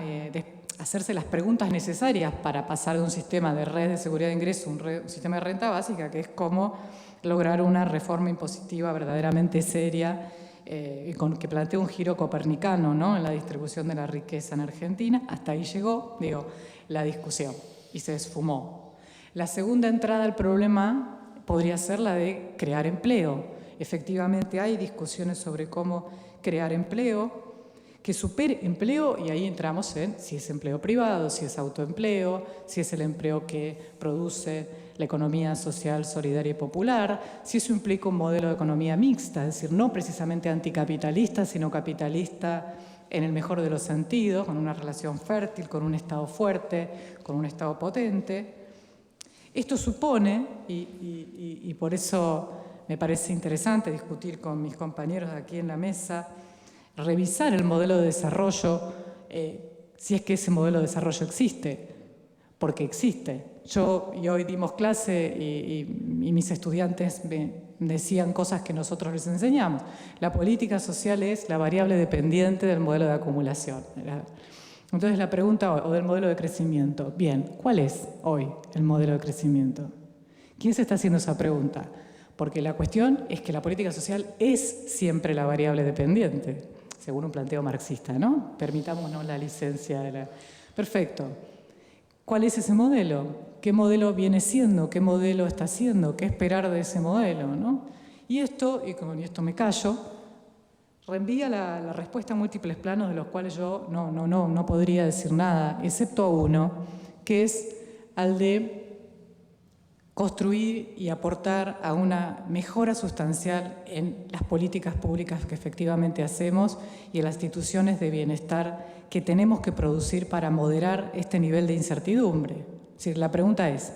S4: hacerse las preguntas necesarias para pasar de un sistema de redes de seguridad de ingreso a un sistema de renta básica, que es cómo lograr una reforma impositiva verdaderamente seria que plantea un giro copernicano, ¿no? En la distribución de la riqueza en Argentina. Hasta ahí llegó, la discusión y se esfumó. La segunda entrada al problema podría ser la de crear empleo. Efectivamente hay discusiones sobre cómo crear empleo que supere empleo, y ahí entramos en si es empleo privado, si es autoempleo, si es el empleo que produce la economía social, solidaria y popular, si eso implica un modelo de economía mixta, es decir, no precisamente anticapitalista, sino capitalista en el mejor de los sentidos, con una relación fértil, con un Estado fuerte, con un Estado potente. Esto supone, y por eso me parece interesante discutir con mis compañeros de aquí en la mesa, revisar el modelo de desarrollo, si es que ese modelo de desarrollo existe, porque existe. Y hoy dimos clase y mis estudiantes me decían cosas que nosotros les enseñamos. La política social es la variable dependiente del modelo de acumulación. Entonces la pregunta, o del modelo de crecimiento. Bien, ¿cuál es hoy el modelo de crecimiento? ¿Quién se está haciendo esa pregunta? Porque la cuestión es que la política social es siempre la variable dependiente. según un planteo marxista, ¿no? Permitámonos la licencia de la... Perfecto. ¿Cuál es ese modelo? ¿Qué modelo viene siendo? ¿Qué modelo está siendo? ¿Qué esperar de ese modelo, ¿no? Y esto, y con esto me callo, reenvía la respuesta a múltiples planos de los cuales yo no podría decir nada, excepto a uno, que es al de construir y aportar a una mejora sustancial en las políticas públicas que efectivamente hacemos y en las instituciones de bienestar que tenemos que producir para moderar este nivel de incertidumbre. Es decir, la pregunta es,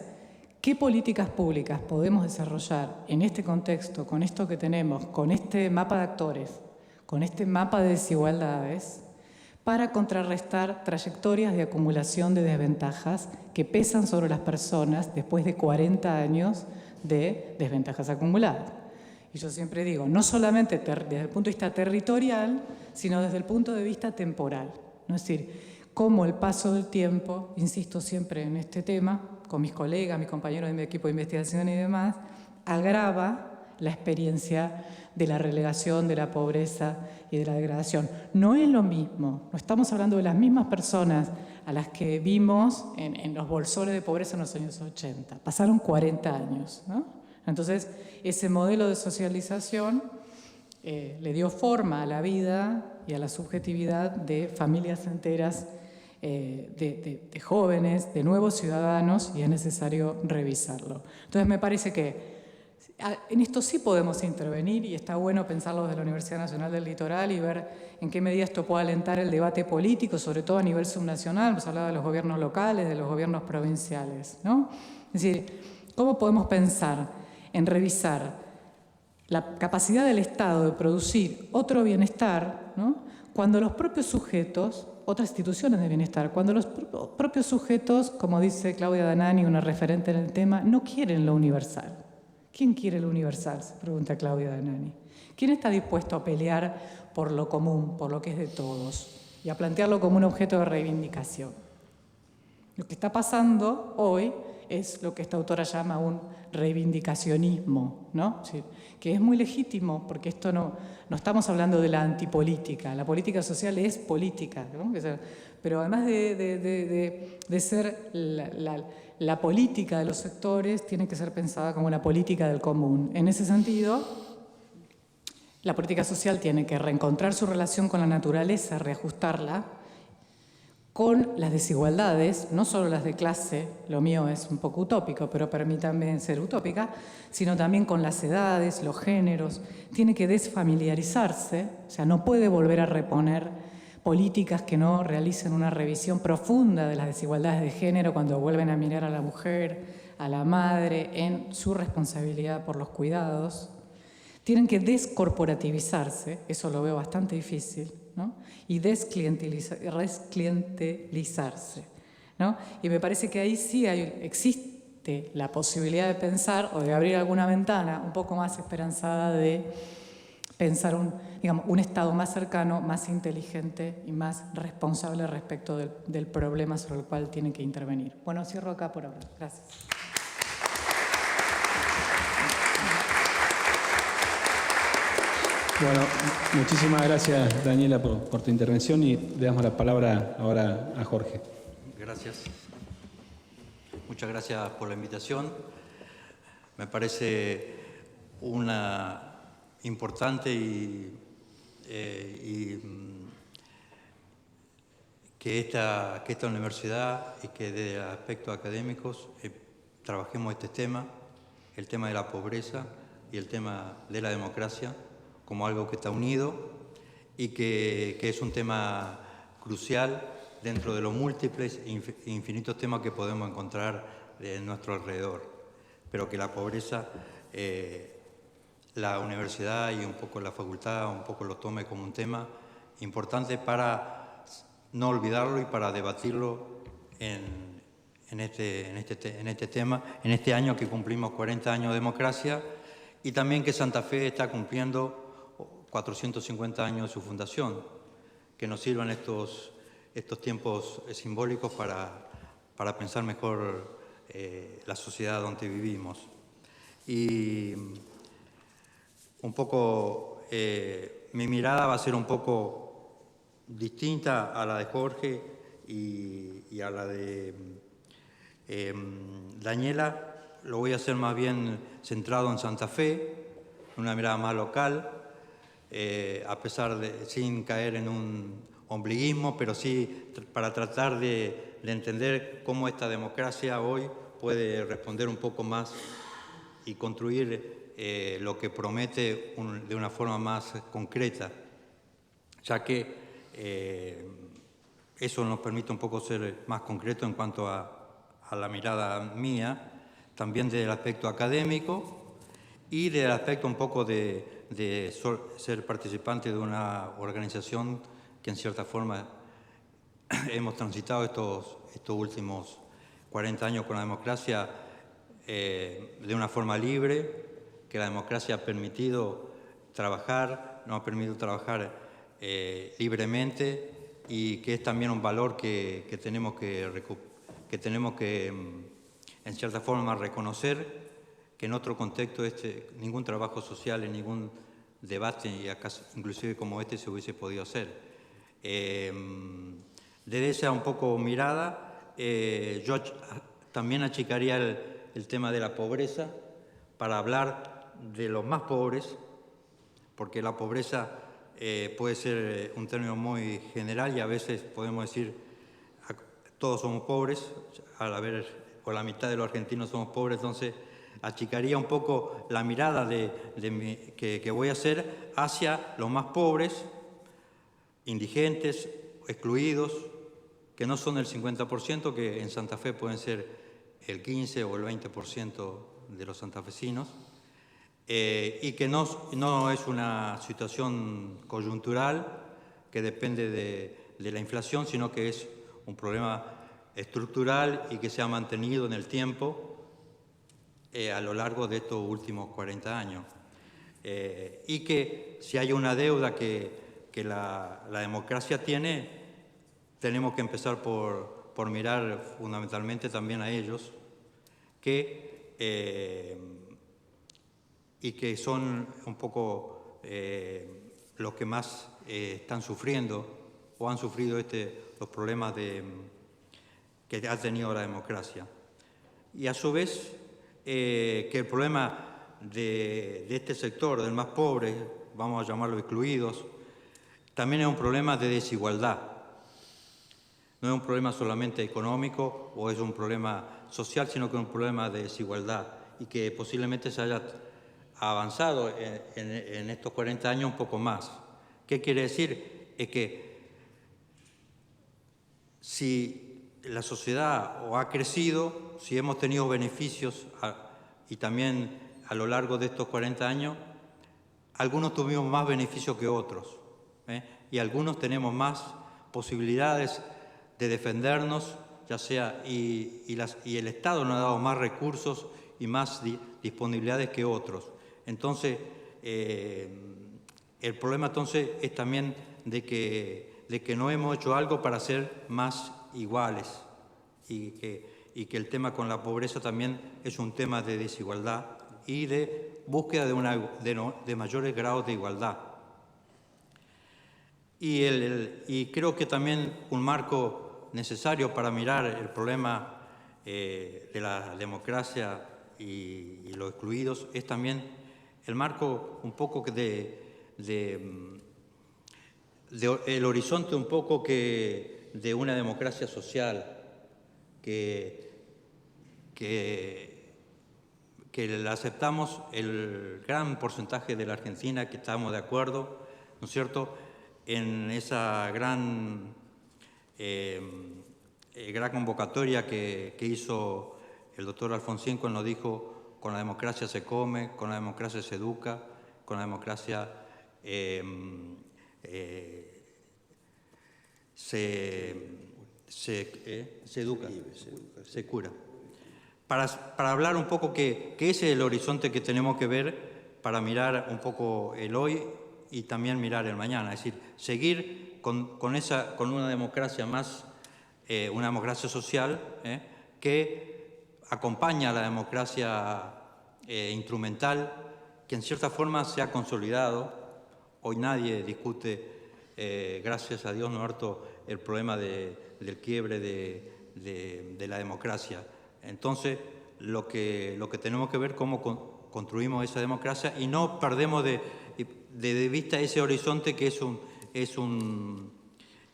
S4: ¿qué políticas públicas podemos desarrollar en este contexto, con esto que tenemos, con este mapa de actores, con este mapa de desigualdades, para contrarrestar trayectorias de acumulación de desventajas que pesan sobre las personas después de 40 años de desventajas acumuladas? Y yo siempre digo, no solamente desde el punto de vista territorial, sino desde el punto de vista temporal. ¿No? Es decir, cómo el paso del tiempo, insisto siempre en este tema, con mis colegas, mis compañeros de mi equipo de investigación y demás, agrava la experiencia de la relegación, de la pobreza y de la degradación. No es lo mismo, no estamos hablando de las mismas personas a las que vimos en los bolsones de pobreza en los años 80. Pasaron 40 años, ¿no? Entonces, ese modelo de socialización le dio forma a la vida y a la subjetividad de familias enteras, de jóvenes, de nuevos ciudadanos, y es necesario revisarlo. Entonces, me parece que en esto sí podemos intervenir y está bueno pensarlo desde la Universidad Nacional del Litoral y ver en qué medida esto puede alentar el debate político, sobre todo a nivel subnacional. Hemos hablado de los gobiernos locales, de los gobiernos provinciales, ¿no? Es decir, ¿cómo podemos pensar en revisar la capacidad del Estado de producir otro bienestar, ¿no? Cuando los propios sujetos, otras instituciones de bienestar, cuando los propios sujetos, como dice Claudia Danani, una referente en el tema, no quieren lo universal? ¿Quién quiere lo universal?, se pregunta Claudia Danani. ¿Quién está dispuesto a pelear por lo común, por lo que es de todos, y a plantearlo como un objeto de reivindicación? Lo que está pasando hoy es lo que esta autora llama un reivindicacionismo, ¿no? Es decir, que es muy legítimo, porque esto no estamos hablando de la antipolítica. La política social es política, ¿no? Pero además de ser la política de los sectores, tiene que ser pensada como una política del común. En ese sentido, la política social tiene que reencontrar su relación con la naturaleza, reajustarla, con las desigualdades, no solo las de clase, lo mío es un poco utópico, pero permítanme ser utópica, sino también con las edades, los géneros. Tiene que desfamiliarizarse, o sea, no puede volver a reponer políticas que no realicen una revisión profunda de las desigualdades de género cuando vuelven a mirar a la mujer, a la madre, en su responsabilidad por los cuidados. Tienen que descorporativizarse, eso lo veo bastante difícil, ¿no? Y desclientelizarse, ¿no? Y me parece que ahí sí existe la posibilidad de pensar o de abrir alguna ventana un poco más esperanzada de pensar un Estado más cercano, más inteligente y más responsable respecto del problema sobre el cual tienen que intervenir. Bueno, cierro acá por ahora. Gracias.
S2: Bueno, muchísimas gracias, Daniela, por tu intervención, y le damos la palabra ahora a Jorge.
S5: Gracias. Muchas gracias por la invitación. Me parece una importante y que esta universidad y que desde aspectos académicos trabajemos este tema, el tema de la pobreza y el tema de la democracia, como algo que está unido y que es un tema crucial dentro de los múltiples e infinitos temas que podemos encontrar en nuestro alrededor. Pero que la pobreza, la universidad y un poco la facultad un poco lo tome como un tema importante para no olvidarlo y para debatirlo en este tema, en este año que cumplimos 40 años de democracia, y también que Santa Fe está cumpliendo 450 años de su fundación, que nos sirvan estos tiempos simbólicos para pensar mejor la sociedad donde vivimos. Y un poco mi mirada va a ser un poco distinta a la de Jorge y a la de Daniela. Lo voy a hacer más bien centrado en Santa Fe, una mirada más local, a pesar de sin caer en un ombliguismo, pero sí para tratar de entender cómo esta democracia hoy puede responder un poco más y construir lo que promete de una forma más concreta, ya que eso nos permite un poco ser más concreto en cuanto a la mirada mía, también del aspecto académico y del aspecto un poco de ser participante de una organización que en cierta forma hemos transitado estos últimos 40 años con la democracia de una forma libre, que la democracia ha permitido trabajar, nos ha permitido trabajar libremente, y que es también un valor que tenemos que en cierta forma reconocer, que en otro contexto ningún trabajo social y ningún debate, inclusive como este, se hubiese podido hacer. Desde esa un poco mirada, yo también achicaría el tema de la pobreza para hablar de los más pobres, porque la pobreza puede ser un término muy general y a veces podemos decir todos somos pobres, o la mitad de los argentinos somos pobres, entonces achicaría un poco la mirada que voy a hacer hacia los más pobres, indigentes, excluidos, que no son el 50%, que en Santa Fe pueden ser el 15 o el 20% de los santafesinos, y que no es una situación coyuntural que depende de la inflación, sino que es un problema estructural y que se ha mantenido en el tiempo a lo largo de estos últimos 40 años. Y que si hay una deuda que la democracia tiene, tenemos que empezar por mirar fundamentalmente también a ellos, y que son un poco los que más están sufriendo o han sufrido los problemas que ha tenido la democracia. Y a su vez, que el problema de este sector, del más pobre, vamos a llamarlo excluidos, también es un problema de desigualdad. No es un problema solamente económico o es un problema social, sino que es un problema de desigualdad, y que posiblemente se haya avanzado en estos 40 años un poco más. ¿Qué quiere decir? Es que si la sociedad ha crecido, si hemos tenido beneficios y también a lo largo de estos 40 años, algunos tuvimos más beneficios que otros, y algunos tenemos más posibilidades de defendernos, ya sea, y el Estado nos ha dado más recursos y más disponibilidades que otros. Entonces, el problema entonces es también de que no hemos hecho algo para ser más iguales, y que el tema con la pobreza también es un tema de desigualdad y de búsqueda de mayores grados de igualdad. Y creo que también un marco necesario para mirar el problema de la democracia y los excluidos es también el marco un poco el horizonte un poco de una democracia social que la aceptamos el gran porcentaje de la Argentina, que estamos de acuerdo, ¿no es cierto?, en esa gran convocatoria que hizo el doctor Alfonsín cuando dijo: con la democracia se come, con la democracia se educa, con la democracia se educa, se cura. Para hablar un poco que ese es el horizonte que tenemos que ver para mirar un poco el hoy y también mirar el mañana, es decir, seguir con una democracia más, una democracia social que acompaña a la democracia instrumental, que en cierta forma se ha consolidado. Hoy nadie discute gracias a Dios, no harto el problema del quiebre de la democracia. Entonces, lo que tenemos que ver es cómo construimos esa democracia y no perdemos de vista ese horizonte que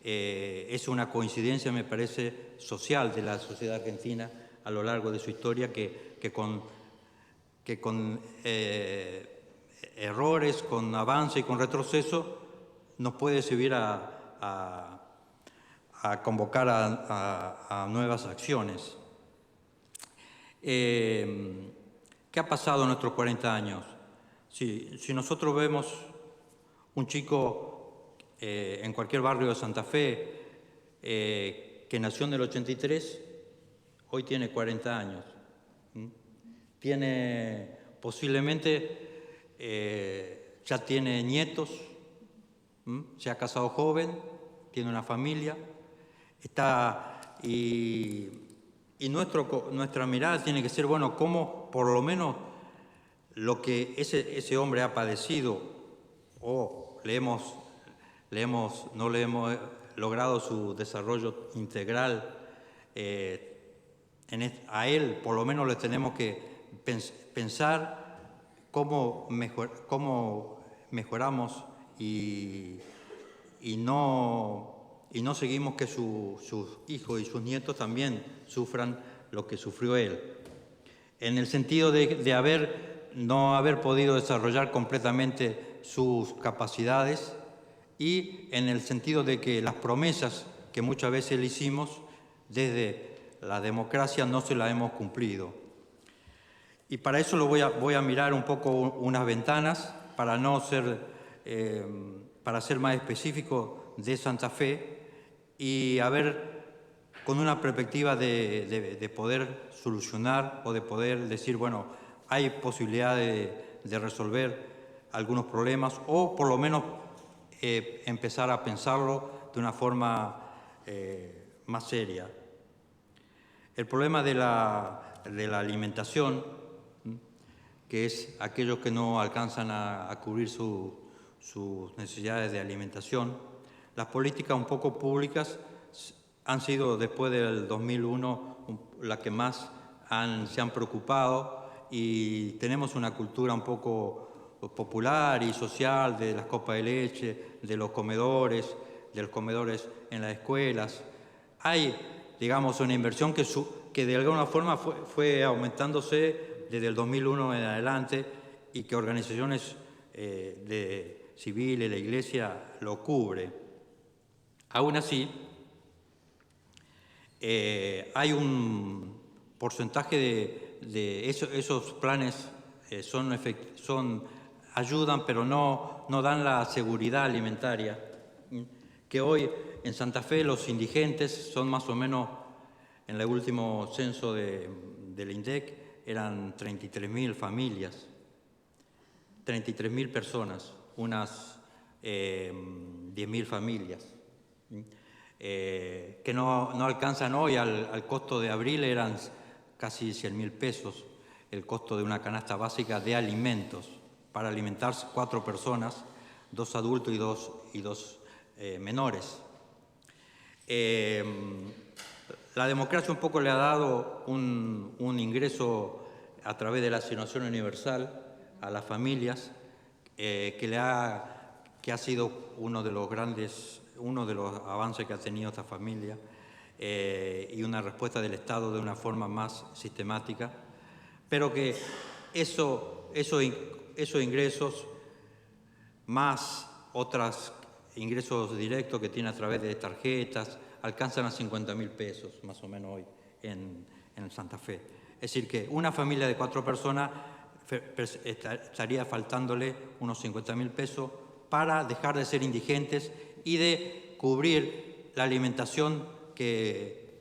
S5: es una coincidencia, me parece, social de la sociedad argentina a lo largo de su historia, que con errores, con avance y con retroceso, nos puede servir a convocar a nuevas acciones. ¿Qué ha pasado en nuestros 40 años? Si nosotros vemos un chico en cualquier barrio de Santa Fe que nació en el 83, hoy tiene 40 años. Tiene posiblemente, ya tiene nietos, se ha casado joven, tiene una familia, y nuestra mirada tiene que ser, bueno, cómo por lo menos lo que ese hombre ha padecido o no le hemos logrado su desarrollo integral, a él por lo menos le tenemos que pensar cómo mejoramos y no seguimos que sus hijos y sus nietos también sufran lo que sufrió él. En el sentido de no haber podido desarrollar completamente sus capacidades y en el sentido de que las promesas que muchas veces le hicimos desde la democracia no se las hemos cumplido. Y para eso voy a mirar un poco unas ventanas para ser más específico de Santa Fe y a ver con una perspectiva de poder solucionar o de poder decir, bueno, hay posibilidad de resolver algunos problemas o por lo menos empezar a pensarlo de una forma más seria. El problema de la alimentación, que es aquellos que no alcanzan a cubrir sus necesidades de alimentación. Las políticas un poco públicas han sido, después del 2001, las que más se han preocupado y tenemos una cultura un poco popular y social de las copas de leche, de los comedores en las escuelas. Hay, digamos, una inversión que de alguna forma fue aumentándose desde el 2001 en adelante y que organizaciones civiles, la Iglesia lo cubre. Aún así, hay un porcentaje de esos planes ayudan, pero no dan la seguridad alimentaria. Que hoy en Santa Fe los indigentes son más o menos, en el último censo del INDEC, eran 33.000 familias, 33.000 personas, unas 10.000 familias, que no alcanzan hoy al costo de abril, eran casi 100.000 pesos el costo de una canasta básica de alimentos para alimentar 4 personas, 2 adultos y dos menores. La democracia un poco le ha dado un ingreso a través de la asignación universal a las familias, que ha sido uno de los avances que ha tenido esta familia, y una respuesta del Estado de una forma más sistemática, pero que esos ingresos más otros ingresos directos que tiene a través de tarjetas alcanzan a 50.000 pesos más o menos hoy en Santa Fe. Es decir, que una familia de 4 personas estaría faltándole unos 50.000 pesos para dejar de ser indigentes y de cubrir la alimentación que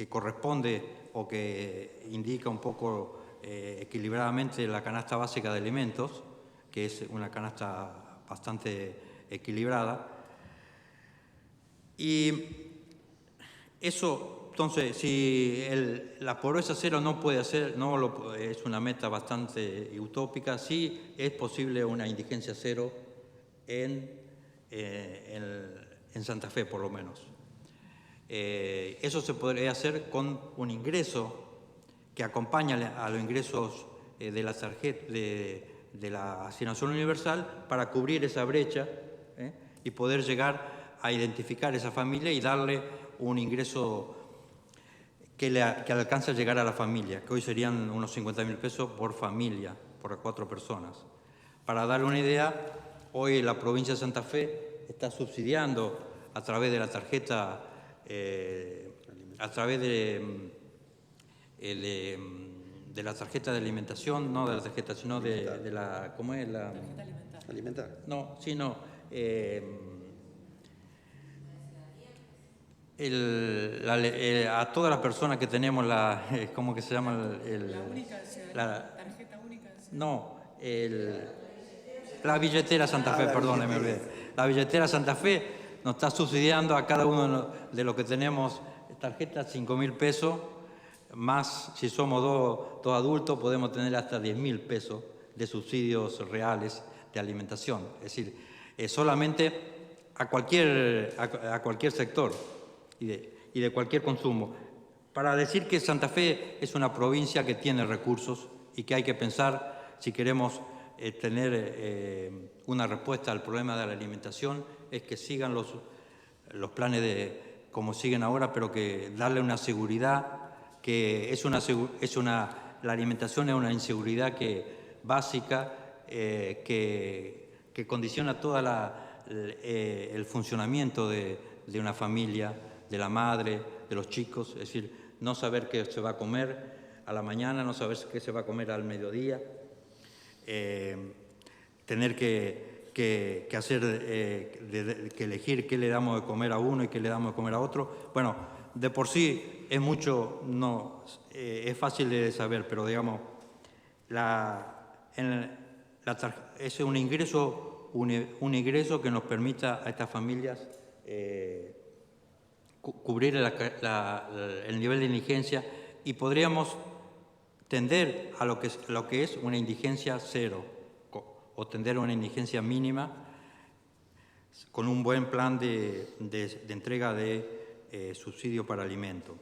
S5: corresponde o que indica un poco equilibradamente la canasta básica de alimentos, que es una canasta bastante equilibrada. Y eso, entonces, si la pobreza cero no puede ser, es una meta bastante utópica, sí es posible una indigencia cero en en Santa Fe, por lo menos. Eso se podría hacer con un ingreso que acompaña a los ingresos de la tarjeta de la asignación universal para cubrir esa brecha y poder llegar a identificar esa familia y darle un ingreso que alcance a llegar a la familia, que hoy serían unos 50.000 pesos por familia, por 4 personas. Para darle una idea, hoy la provincia de Santa Fe está subsidiando a través de la tarjeta, a través de la tarjeta de alimentación, no de la tarjeta, sino de la, ¿cómo es? La tarjeta
S3: alimentar.
S5: No, sí, no. A todas las personas que tenemos ¿cómo que se llama?
S4: La única, tarjeta única.
S5: No, la billetera Santa Fe, perdón, me olvidé. La billetera Santa Fe nos está subsidiando a cada uno de los que tenemos tarjetas 5.000 pesos, más si somos dos adultos podemos tener hasta 10.000 pesos de subsidios reales de alimentación. Es decir, solamente a cualquier sector y de cualquier consumo. Para decir que Santa Fe es una provincia que tiene recursos y que hay que pensar si queremos tener una respuesta al problema de la alimentación, es que sigan los planes como siguen ahora, pero que darle una seguridad, que la alimentación es una inseguridad básica que condiciona todo el funcionamiento de una familia, de la madre, de los chicos, es decir, no saber qué se va a comer a la mañana, no saber qué se va a comer al mediodía, tener que elegir qué le damos de comer a uno y qué le damos de comer a otro. Bueno, de por sí es mucho, es fácil de saber, pero digamos, es un ingreso que nos permita a estas familias cubrir el nivel de indigencia, y podríamos tender a lo que es una indigencia cero o tender a una indigencia mínima con un buen plan de entrega de subsidio para alimento.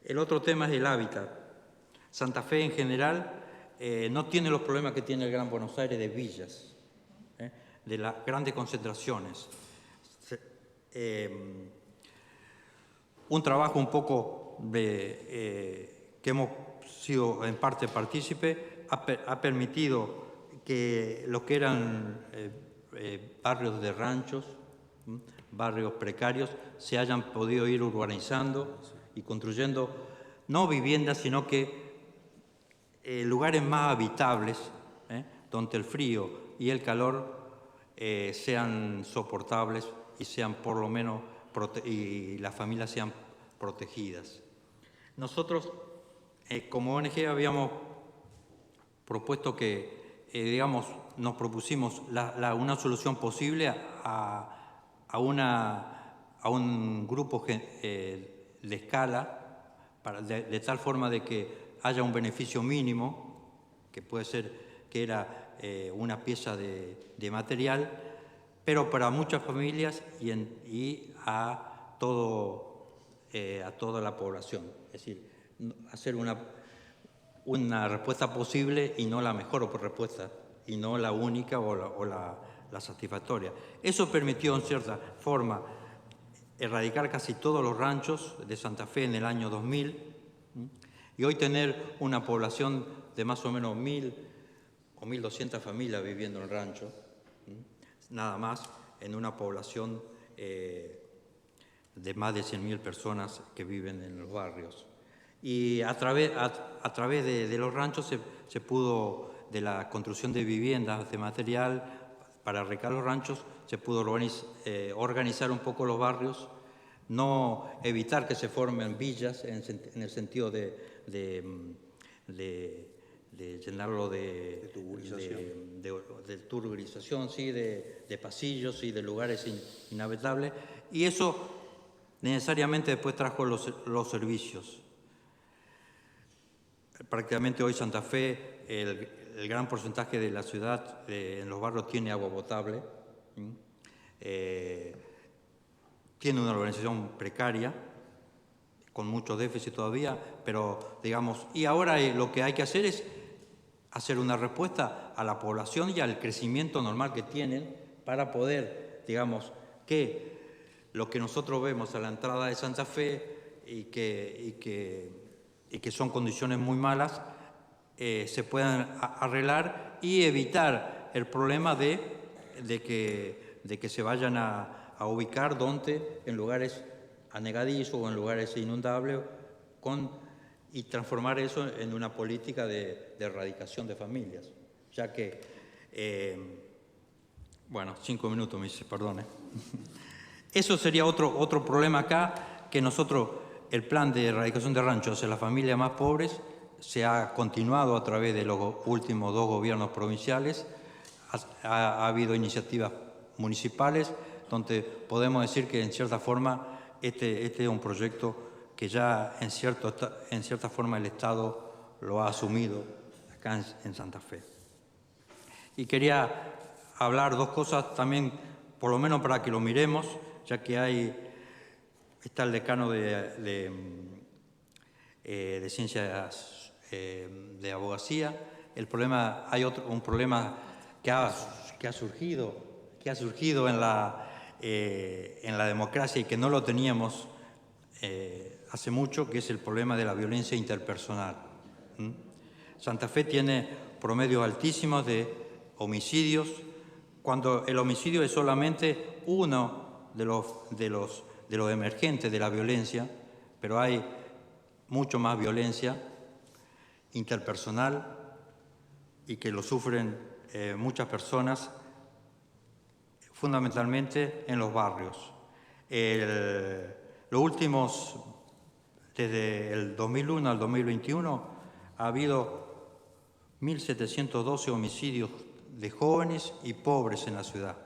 S5: El otro tema es el hábitat. Santa Fe en general no tiene los problemas que tiene el Gran Buenos Aires de villas, de las grandes concentraciones. Un trabajo un poco que hemos sido en parte partícipe ha permitido que lo que eran barrios de ranchos, barrios precarios, se hayan podido ir urbanizando y construyendo no viviendas, sino que lugares más habitables, donde el frío y el calor sean soportables y sean por lo menos y las familias sean protegidas. Nosotros, como ONG, habíamos propuesto que, nos propusimos una solución posible a un grupo de escala, de tal forma de que haya un beneficio mínimo, que puede ser que era una pieza de material, pero para muchas familias y a toda la población. Es decir, hacer una respuesta posible y no la mejor respuesta, y no la única o la satisfactoria. Eso permitió, en cierta forma, erradicar casi todos los ranchos de Santa Fe en el año 2000, y hoy tener una población de más o menos 1.000 o 1.200 familias viviendo en rancho, nada más, en una población de más de 100.000 personas que viven en los barrios. Y a través de los ranchos se pudo, de la construcción de viviendas, de material para arreglar los ranchos, se pudo organizar un poco los barrios, no evitar que se formen villas en el sentido de llenarlo de tuburización, sí, de pasillos y de lugares inhabitables, y eso necesariamente después trajo los servicios. Prácticamente hoy Santa Fe, el gran porcentaje de la ciudad en los barrios tiene agua potable. tiene una organización precaria, con mucho déficit todavía, pero digamos, y ahora lo que hay que hacer es hacer una respuesta a la población y al crecimiento normal que tienen para poder, digamos, que lo que nosotros vemos a la entrada de Santa Fe y que son condiciones muy malas, se puedan arreglar y evitar el problema de que se vayan a ubicar en lugares anegadizos o en lugares inundables y transformar eso en una política de erradicación de familias. Ya que, bueno, 5 minutos me dice, perdone. Eso sería otro problema acá, que nosotros, el plan de erradicación de ranchos hacia las familias más pobres se ha continuado a través de los últimos 2 gobiernos provinciales. Ha habido iniciativas municipales donde podemos decir que en cierta forma este es un proyecto que ya en cierta forma el Estado lo ha asumido acá en Santa Fe. Y quería hablar 2 cosas también, por lo menos para que lo miremos, ya que está el decano de ciencias de abogacía. Hay un problema que ha surgido en la democracia y que no lo teníamos hace mucho, que es el problema de la violencia interpersonal. Santa Fe tiene promedios altísimos de homicidios, cuando el homicidio es solamente uno de los emergentes de la violencia, pero hay mucho más violencia interpersonal y que lo sufren muchas personas, fundamentalmente en los barrios. Los últimos, desde el 2001 al 2021, ha habido 1.712 homicidios de jóvenes y pobres en la ciudad.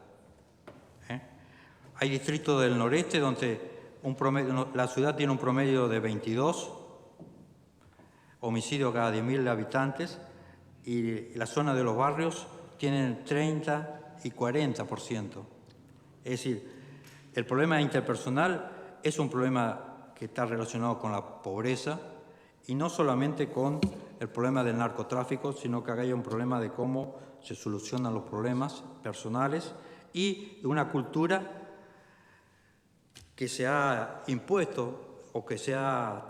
S5: Hay distritos del noreste donde la ciudad tiene un promedio de 22 homicidios cada 10.000 habitantes y la zona de los barrios tienen 30 y 40%. Es decir, el problema interpersonal es un problema que está relacionado con la pobreza y no solamente con el problema del narcotráfico, sino que hay un problema de cómo se solucionan los problemas personales y de una cultura que se ha impuesto o que se ha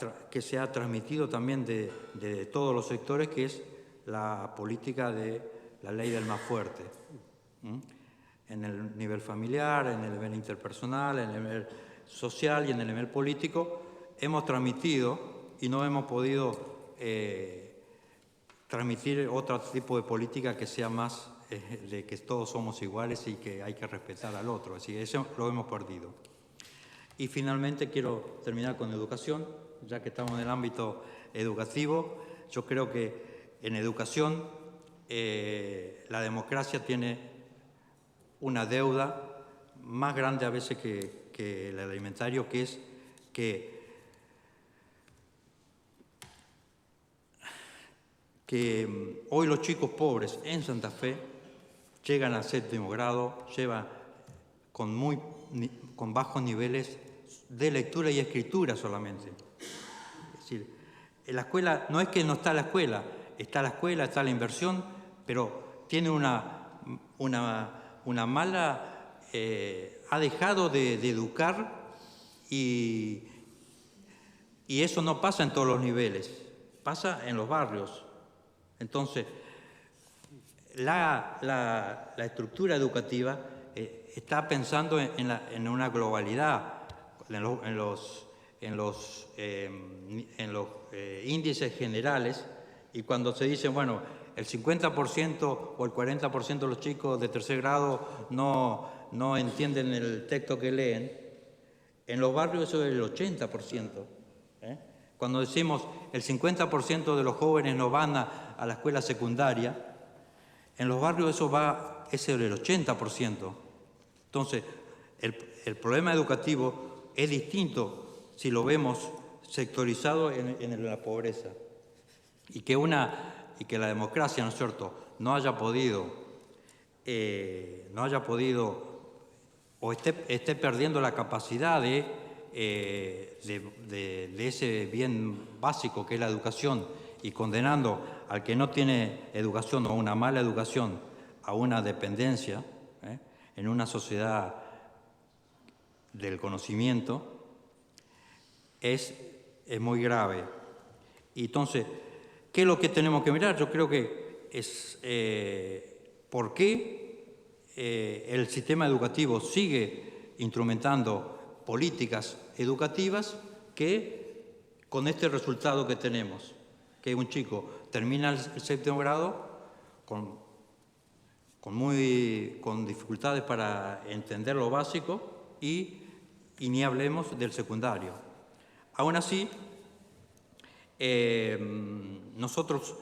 S5: transmitido también de todos los sectores, que es la política de la ley del más fuerte. En el nivel familiar, en el nivel interpersonal, en el nivel social y en el nivel político, hemos transmitido y no hemos podido transmitir otro tipo de política que sea más de que todos somos iguales y que hay que respetar al otro. Así que eso lo hemos perdido. Y finalmente quiero terminar con educación, ya que estamos en el ámbito educativo. Yo creo que en educación la democracia tiene una deuda más grande a veces que el alimentario, que es que hoy los chicos pobres en Santa Fe llegan al 7º grado, llevan con bajos niveles de lectura y escritura solamente. Es decir, en la escuela, no es que no está la escuela, está la inversión, pero tiene una mala, ha dejado de educar y eso no pasa en todos los niveles, pasa en los barrios. Entonces, la estructura educativa está pensando en una globalidad, en los índices generales, y cuando se dice, bueno, el 50% o el 40% de los chicos de 3er grado no entienden el texto que leen, en los barrios eso es el 80%. Cuando decimos el 50% de los jóvenes no van a la escuela secundaria, en los barrios eso es el 80%. Entonces, el problema educativo es distinto si lo vemos sectorizado en la pobreza. Y que la democracia, ¿no es cierto?, no haya podido o esté perdiendo la capacidad de ese bien básico que es la educación, y condenando al que no tiene educación o una mala educación a una dependencia, en una sociedad del conocimiento, es muy grave. Y entonces, ¿qué es lo que tenemos que mirar? Yo creo que es por qué el sistema educativo sigue instrumentando políticas educativas que con este resultado que tenemos, que un chico termina el séptimo grado con dificultades para entender lo básico y ni hablemos del secundario. Aún así, nosotros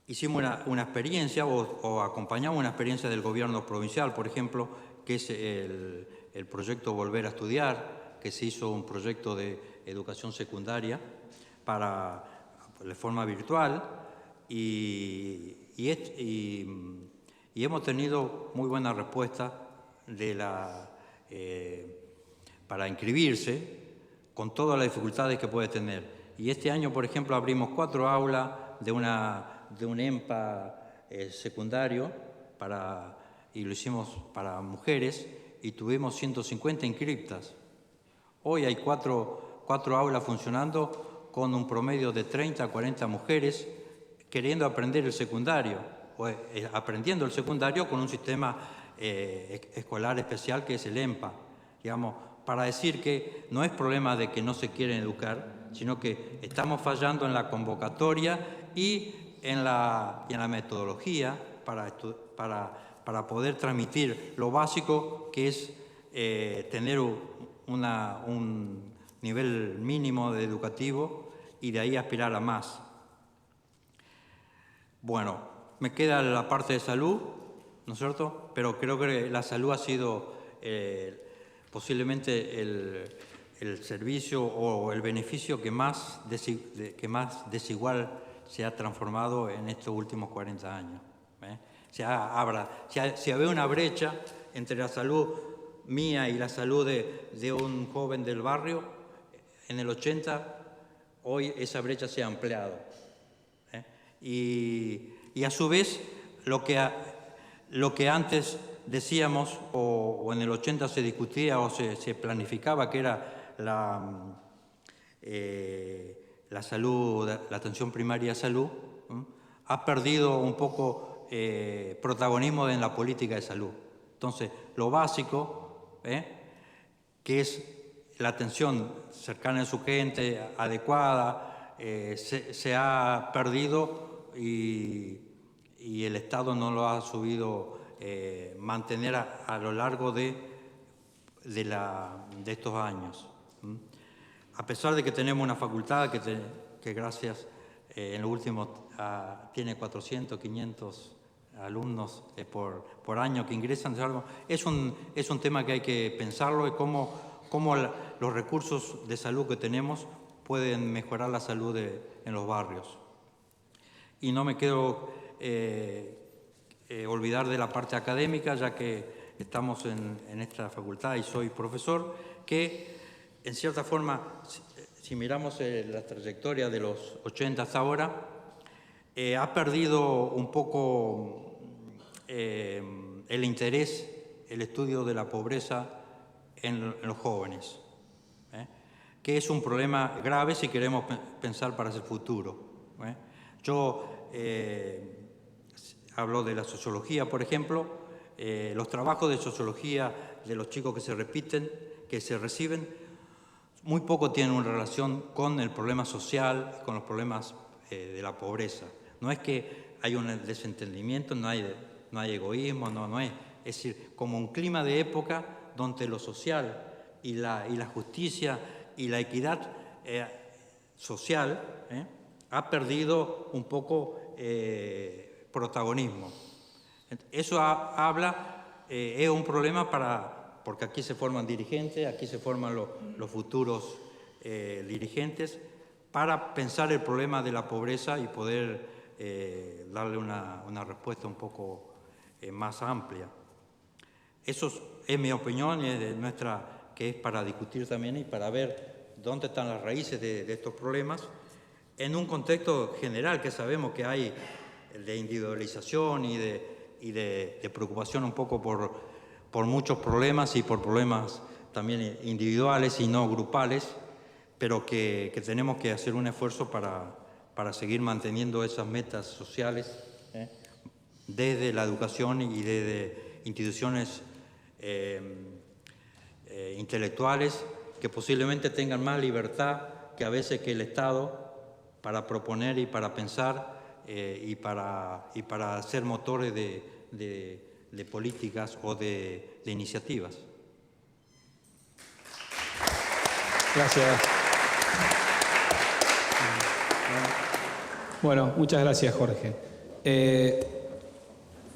S5: hicimos una experiencia o acompañamos una experiencia del gobierno provincial, por ejemplo, que es el proyecto Volver a Estudiar, que se hizo un proyecto de educación secundaria de forma virtual y hemos tenido muy buena respuesta para inscribirse con todas las dificultades que puede tener. Y este año, por ejemplo, abrimos 4 aulas de un EMPA secundario y lo hicimos para mujeres y tuvimos 150 inscriptas. Hoy hay 4 aulas funcionando con un promedio de 30 a 40 mujeres queriendo aprender el secundario, o aprendiendo el secundario con un sistema escolar especial que es el EMPA, digamos, para decir que no es problema de que no se quieren educar, sino que estamos fallando en la convocatoria y en la metodología para poder transmitir lo básico que es tener un nivel mínimo de educativo y de ahí aspirar a más. Bueno, me queda la parte de salud, ¿no es cierto? Pero creo que la salud ha sido posiblemente el servicio o el beneficio que más desigual se ha transformado en estos últimos 40 años. Si había una brecha entre la salud mía y la salud de un joven del barrio, en el 80, hoy esa brecha se ha ampliado. Y a su vez, lo que antes decíamos, o en el 80 se discutía o se planificaba, que era la salud, la atención primaria de salud, ha perdido un poco protagonismo en la política de salud. Entonces, lo básico, que es la atención cercana a su gente, adecuada, se ha perdido y el Estado no lo ha sabido mantener a lo largo de estos años. A pesar de que tenemos una facultad que gracias en lo último tiene 400, 500 alumnos por año que ingresan, es un tema que hay que pensarlo, y cómo los recursos de salud que tenemos pueden mejorar la salud en los barrios. Y no me quiero olvidar de la parte académica, ya que estamos en esta facultad y soy profesor, que en cierta forma, si miramos la trayectoria de los 80 hasta ahora, ha perdido un poco el interés, el estudio de la pobreza en los jóvenes, que es un problema grave si queremos pensar para el futuro. Yo hablo de la sociología, por ejemplo. Los trabajos de sociología de los chicos que se repiten, que se reciben, muy poco tienen una relación con el problema social, con los problemas de la pobreza. No es que hay un desentendimiento, no hay egoísmo, no es. Es decir, como un clima de época donde lo social y la justicia y la equidad social ha perdido un poco protagonismo. Eso es un problema porque aquí se forman dirigentes, aquí se forman los futuros dirigentes, para pensar el problema de la pobreza y poder darle una respuesta un poco más amplia. Eso es mi opinión y es de nuestra, que es para discutir también y para ver dónde están las raíces de estos problemas, en un contexto general que sabemos que hay de individualización y de preocupación un poco por muchos problemas y por problemas también individuales y no grupales, pero que tenemos que hacer un esfuerzo para seguir manteniendo esas metas sociales desde la educación y desde instituciones intelectuales que posiblemente tengan más libertad que a veces que el Estado para proponer y para pensar y para ser motores de políticas o de iniciativas.
S2: Gracias. Bueno, muchas gracias, Jorge.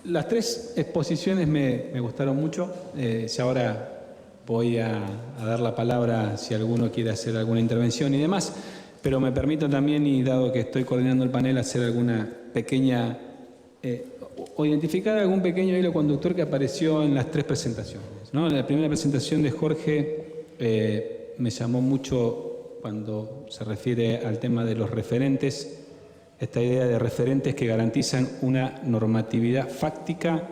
S2: Las tres exposiciones me gustaron mucho. Si ahora voy a dar la palabra si alguno quiere hacer alguna intervención y demás, pero me permito también, y dado que estoy coordinando el panel, hacer alguna pequeña, o identificar algún pequeño hilo conductor que apareció en las tres presentaciones, ¿no? La primera presentación de Jorge me llamó mucho cuando se refiere al tema de los referentes, esta idea de referentes que garantizan una normatividad fáctica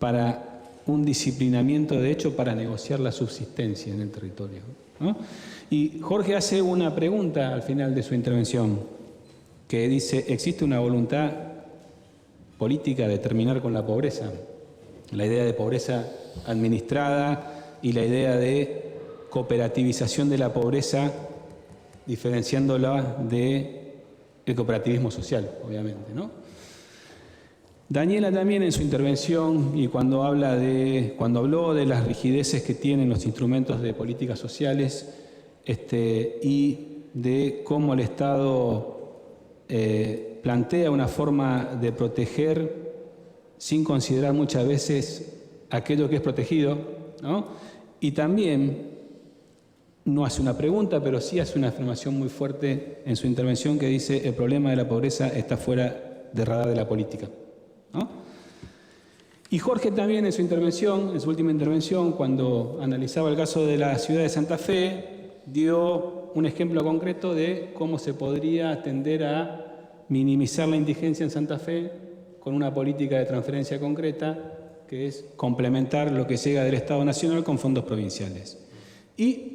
S2: para un disciplinamiento de hecho para negociar la subsistencia en el territorio, ¿no? Y Jorge hace una pregunta al final de su intervención que dice, ¿existe una voluntad política de terminar con la pobreza? La idea de pobreza administrada y la idea de cooperativización de la pobreza, diferenciándola del cooperativismo social, obviamente, ¿no? Daniela también en su intervención y cuando habló de las rigideces que tienen los instrumentos de políticas sociales y de cómo el Estado plantea una forma de proteger sin considerar muchas veces aquello que es protegido, ¿no? Y también no hace una pregunta, pero sí hace una afirmación muy fuerte en su intervención que dice el problema de la pobreza está fuera del radar de la política, ¿no? Y Jorge también en su intervención, en su última intervención, cuando analizaba el caso de la ciudad de Santa Fe, dio un ejemplo concreto de cómo se podría tender a minimizar la indigencia en Santa Fe con una política de transferencia concreta, que es complementar lo que llega del Estado Nacional con fondos provinciales. Y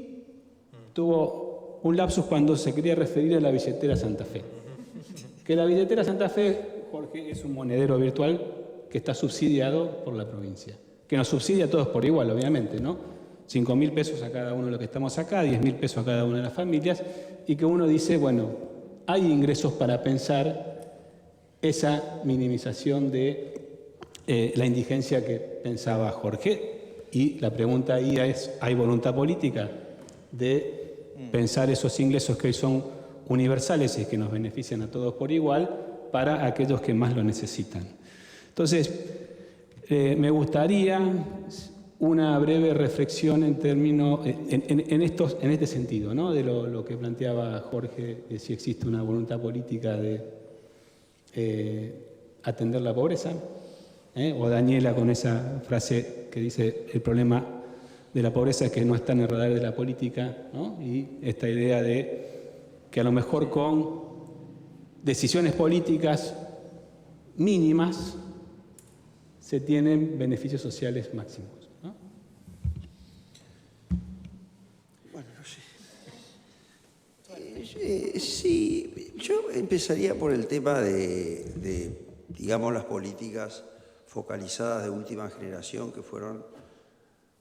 S2: tuvo un lapsus cuando se quería referir a la billetera Santa Fe. Que la billetera Santa Fe, Jorge, es un monedero virtual que está subsidiado por la provincia. Que nos subsidia a todos por igual, obviamente, ¿no? 5.000 pesos a cada uno de los que estamos acá, 10.000 pesos a cada una de las familias, y que uno dice, bueno, hay ingresos para pensar esa minimización de la indigencia que pensaba Jorge. Y la pregunta ahí es, ¿hay voluntad política de pensar esos ingresos que hoy son universales y que nos benefician a todos por igual para aquellos que más lo necesitan? Entonces, me gustaría una breve reflexión en términos, en este sentido, ¿no? De lo que planteaba Jorge, de si existe una voluntad política de atender la pobreza, o Daniela con esa frase que dice el problema de la pobreza es que no está en el radar de la política, ¿no? Y esta idea de que a lo mejor con decisiones políticas mínimas se tienen beneficios sociales máximos, ¿no?
S3: Bueno, no sé. Sí, yo empezaría por el tema de, digamos, las políticas focalizadas de última generación que fueron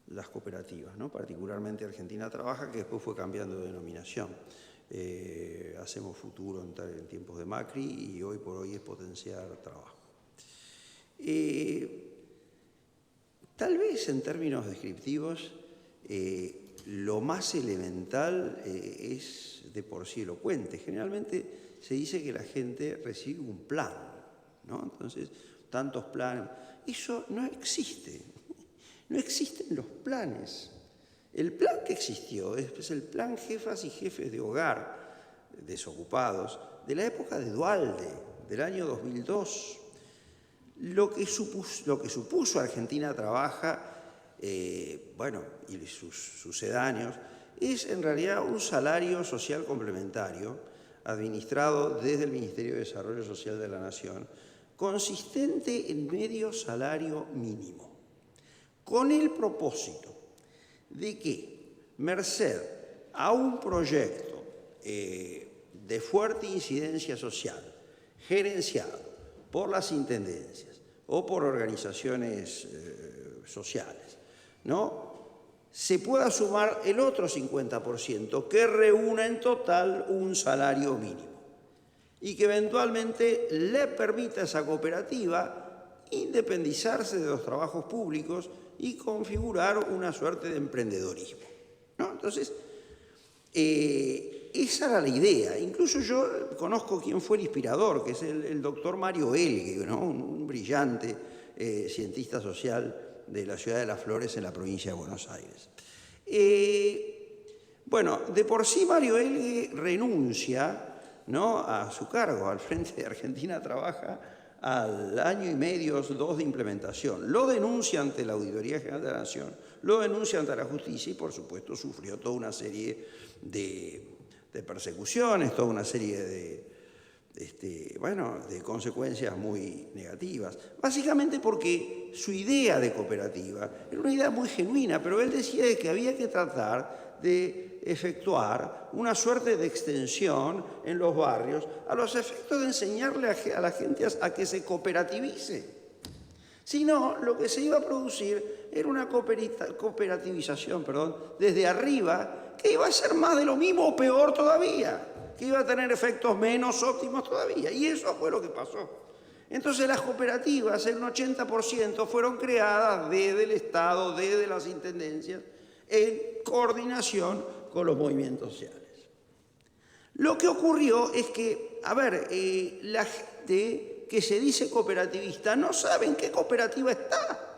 S3: las cooperativas, ¿no? Particularmente Argentina Trabaja, que después fue cambiando de denominación. Hacemos Futuro en tiempos de Macri y hoy por hoy es Potenciar Trabajo. Tal vez en términos descriptivos lo más elemental es de por sí elocuente. Generalmente se dice que la gente recibe un plan, ¿no? Entonces, tantos planes. Eso no existe. No existen los planes. El plan que existió es el plan Jefas y Jefes de Hogar desocupados de la época de Duhalde, del año 2002. Lo que supuso Argentina Trabaja, bueno, y sus sucedáneos, es en realidad un salario social complementario administrado desde el Ministerio de Desarrollo Social de la Nación, consistente en medio salario mínimo, con el propósito de que, merced a un proyecto de fuerte incidencia social, gerenciado por las intendencias o por organizaciones sociales, ¿no?, se pueda sumar el otro 50% que reúna en total un salario mínimo y que eventualmente le permita a esa cooperativa independizarse de los trabajos públicos y configurar una suerte de emprendedorismo, ¿no? Entonces, esa era la idea. Incluso yo conozco quién fue el inspirador, que es el doctor Mario Elgue, ¿no?, un brillante cientista social de la ciudad de Las Flores en la provincia de Buenos Aires. Bueno, de por sí Mario Elgue renuncia, ¿no?, a su cargo al frente de Argentina Trabaja al año y medio, 2 de implementación. Lo denuncia ante la Auditoría General de la Nación, lo denuncia ante la justicia y, por supuesto, sufrió toda una serie de persecuciones, toda una serie de consecuencias muy negativas. Básicamente porque su idea de cooperativa era una idea muy genuina, pero él decía que había que tratar de efectuar una suerte de extensión en los barrios a los efectos de enseñarle a la gente a que se cooperativice. Si no, lo que se iba a producir era una cooperativización, desde arriba, que iba a ser más de lo mismo o peor todavía, que iba a tener efectos menos óptimos todavía. Y eso fue lo que pasó. Entonces las cooperativas, en un 80%, fueron creadas desde el Estado, desde las intendencias, en coordinación con los movimientos sociales. Lo que ocurrió es que, la gente que se dice cooperativista no sabe en qué cooperativa está.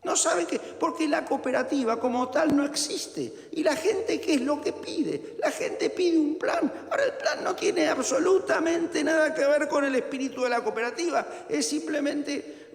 S3: No saben qué, porque la cooperativa como tal no existe. Y la gente, ¿qué es lo que pide? La gente pide un plan. Ahora, el plan no tiene absolutamente nada que ver con el espíritu de la cooperativa. Es simplemente,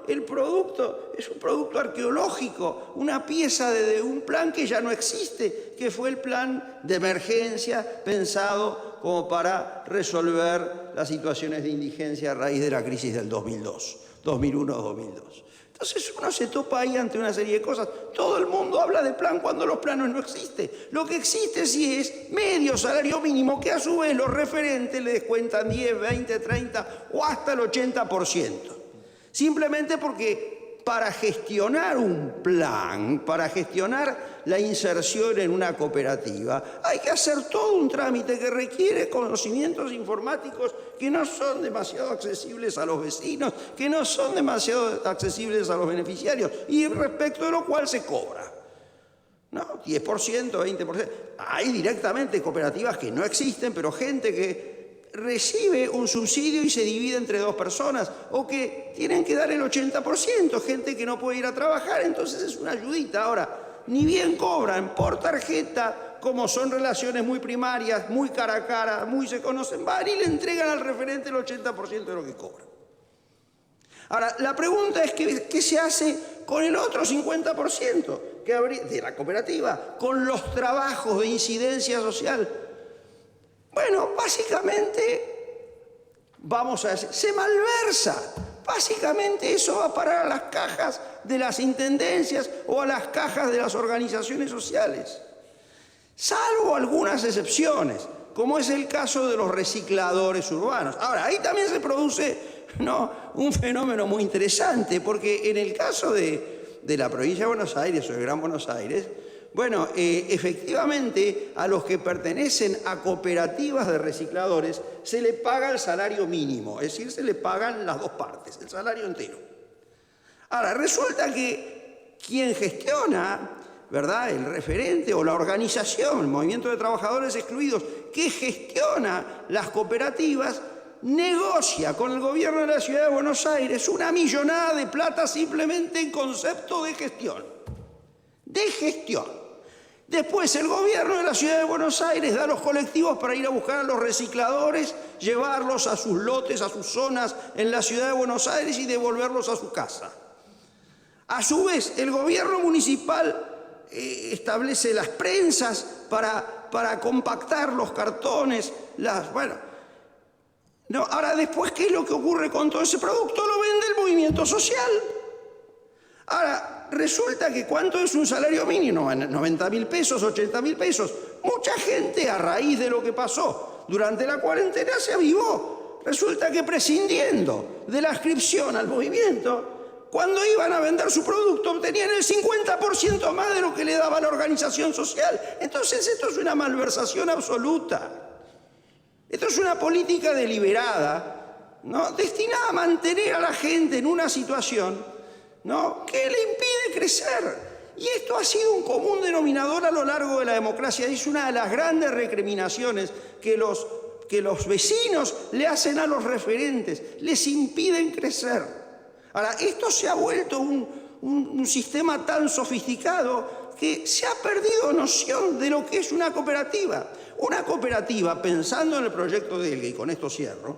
S3: el producto es un producto arqueológico, una pieza de un plan que ya no existe, que fue el plan de emergencia pensado como para resolver las situaciones de indigencia a raíz de la crisis del 2001-2002. Entonces uno se topa ahí ante una serie de cosas. Todo el mundo habla de plan cuando los planes no existen. Lo que existe sí es medio salario mínimo, que a su vez los referentes le descuentan 10, 20, 30 o hasta el 80%. Simplemente porque para gestionar un plan, para gestionar la inserción en una cooperativa, hay que hacer todo un trámite que requiere conocimientos informáticos que no son demasiado accesibles a los vecinos, que no son demasiado accesibles a los beneficiarios, y respecto de lo cual se cobra, ¿no? 10%, 20%. Hay directamente cooperativas que no existen, pero gente que recibe un subsidio y se divide entre 2 personas, o que tienen que dar el 80%, gente que no puede ir a trabajar, entonces es una ayudita. Ahora, ni bien cobran por tarjeta, como son relaciones muy primarias, muy cara a cara, muy se conocen, van y le entregan al referente el 80% de lo que cobran. Ahora, la pregunta es ¿qué se hace con el otro 50% de la cooperativa, con los trabajos de incidencia social? Bueno, básicamente, vamos a decir, se malversa. Básicamente eso va a parar a las cajas de las intendencias o a las cajas de las organizaciones sociales. Salvo algunas excepciones, como es el caso de los recicladores urbanos. Ahora, ahí también se produce un fenómeno muy interesante, porque en el caso de la provincia de Buenos Aires o de Gran Buenos Aires, efectivamente, a los que pertenecen a cooperativas de recicladores se le paga el salario mínimo, es decir, se le pagan las 2 partes, el salario entero. Ahora, resulta que quien gestiona, ¿verdad?, el referente o la organización, el Movimiento de Trabajadores Excluidos, que gestiona las cooperativas, negocia con el gobierno de la Ciudad de Buenos Aires una millonada de plata simplemente en concepto de gestión. Después el gobierno de la Ciudad de Buenos Aires da los colectivos para ir a buscar a los recicladores, llevarlos a sus lotes, a sus zonas en la Ciudad de Buenos Aires y devolverlos a su casa. A su vez, el gobierno municipal establece las prensas para compactar los cartones, ahora después, ¿qué es lo que ocurre con todo ese producto? Lo vende el movimiento social. Ahora, resulta que ¿cuánto es un salario mínimo? 90.000 pesos, 80.000 pesos. Mucha gente, a raíz de lo que pasó durante la cuarentena, se avivó. Resulta que prescindiendo de la adscripción al movimiento, cuando iban a vender su producto, obtenían el 50% más de lo que le daba la organización social. Entonces, esto es una malversación absoluta. Esto es una política deliberada, ¿no?, destinada a mantener a la gente en una situación, ¿no?, que le impide crecer. Y esto ha sido un común denominador a lo largo de la democracia. Es una de las grandes recriminaciones que los vecinos le hacen a los referentes. Les impiden crecer. Ahora, esto se ha vuelto un sistema tan sofisticado que se ha perdido noción de lo que es una cooperativa. Una cooperativa, pensando en el proyecto de Elga, y con esto cierro,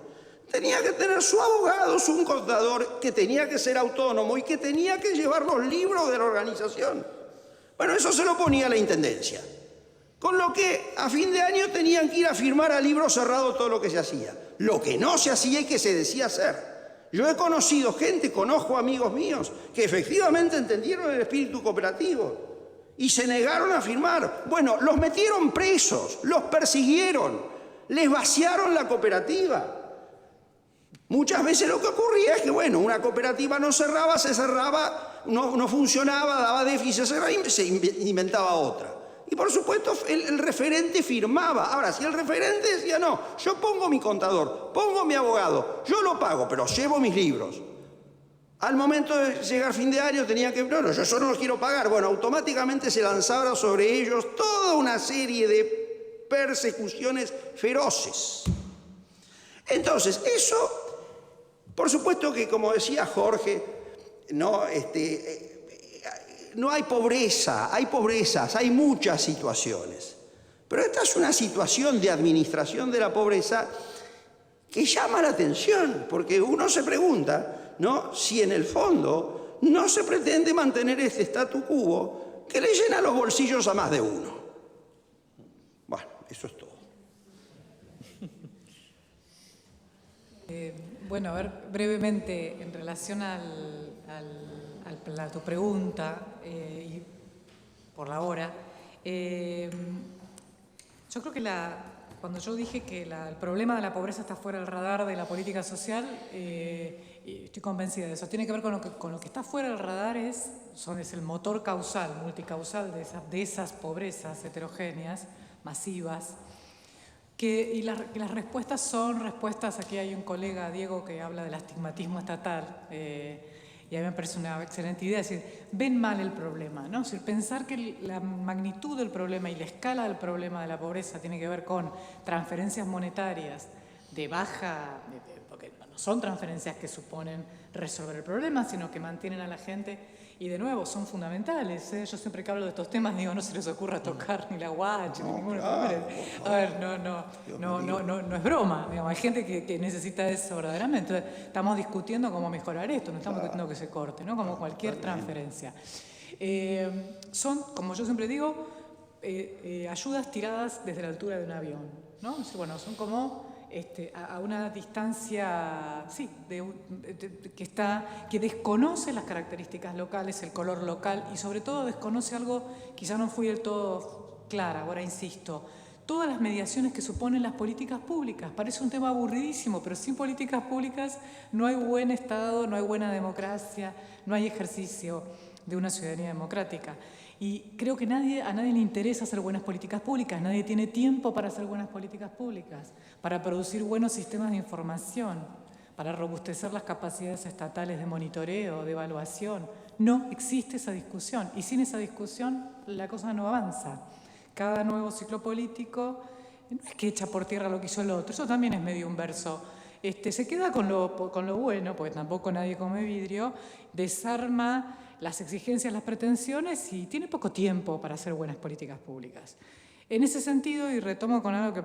S3: tenía que tener su abogado, un contador, que tenía que ser autónomo y que tenía que llevar los libros de la organización. Bueno, eso se lo ponía la intendencia. Con lo que a fin de año tenían que ir a firmar a libro cerrado todo lo que se hacía. Lo que no se hacía y que se decía hacer. Yo he conocido gente, conozco amigos míos, que efectivamente entendieron el espíritu cooperativo y se negaron a firmar. Bueno, los metieron presos, los persiguieron, les vaciaron la cooperativa. Muchas veces lo que ocurría es que, bueno, una cooperativa no cerraba, se cerraba, no funcionaba, daba déficit, se cerraba y se inventaba otra. Y por supuesto el referente firmaba. Ahora, si el referente decía, no, yo pongo mi contador, pongo mi abogado, yo lo pago, pero llevo mis libros. Al momento de llegar fin de año tenía que, no, yo eso no los quiero pagar. Bueno, automáticamente se lanzaba sobre ellos toda una serie de persecuciones feroces. Entonces, eso, por supuesto que, como decía Jorge, no hay pobreza, hay pobrezas, hay muchas situaciones. Pero esta es una situación de administración de la pobreza que llama la atención, porque uno se pregunta, ¿no?, si en el fondo no se pretende mantener este statu quo que le llena los bolsillos a más de uno. Bueno, eso es todo.
S4: Bueno, a ver, brevemente, en relación a tu pregunta, y por la hora, yo creo que cuando yo dije que el problema de la pobreza está fuera del radar de la política social, estoy convencida de eso. Tiene que ver con lo que está fuera del radar, es el motor causal, multicausal de esas pobrezas heterogéneas, masivas, y las respuestas son respuestas. Aquí hay un colega, Diego, que habla del astigmatismo estatal, y a mí me parece una excelente idea. Es decir, ven mal el problema, ¿no? Es decir, pensar que la magnitud del problema y la escala del problema de la pobreza tiene que ver con transferencias monetarias de baja, porque no son transferencias que suponen resolver el problema, sino que mantienen a la gente. Y de nuevo, son fundamentales, ¿eh? Yo siempre que hablo de estos temas digo, no se les ocurra tocar ni la guacha, ni ninguno. A ver, no es broma. Digamos, hay gente que necesita eso verdaderamente. Entonces, estamos discutiendo cómo mejorar esto, no estamos discutiendo que se corte, ¿no? Como cualquier transferencia. Son, como yo siempre digo, ayudas tiradas desde la altura de un avión, ¿no? O sea, bueno, son como a una distancia, sí, que desconoce las características locales, el color local, y sobre todo desconoce algo, quizá no fui del todo clara, ahora insisto, todas las mediaciones que suponen las políticas públicas. Parece un tema aburridísimo, pero sin políticas públicas no hay buen Estado, no hay buena democracia, no hay ejercicio de una ciudadanía democrática. Y creo que a nadie le interesa hacer buenas políticas públicas, nadie tiene tiempo para hacer buenas políticas públicas, para producir buenos sistemas de información, para robustecer las capacidades estatales de monitoreo, de evaluación. No existe esa discusión, y sin esa discusión la cosa no avanza. Cada nuevo ciclo político no es que echa por tierra lo que hizo el otro, eso también es medio un verso. Se queda con lo bueno, porque tampoco nadie come vidrio, desarma las exigencias, las pretensiones y tiene poco tiempo para hacer buenas políticas públicas. En ese sentido, y retomo con algo que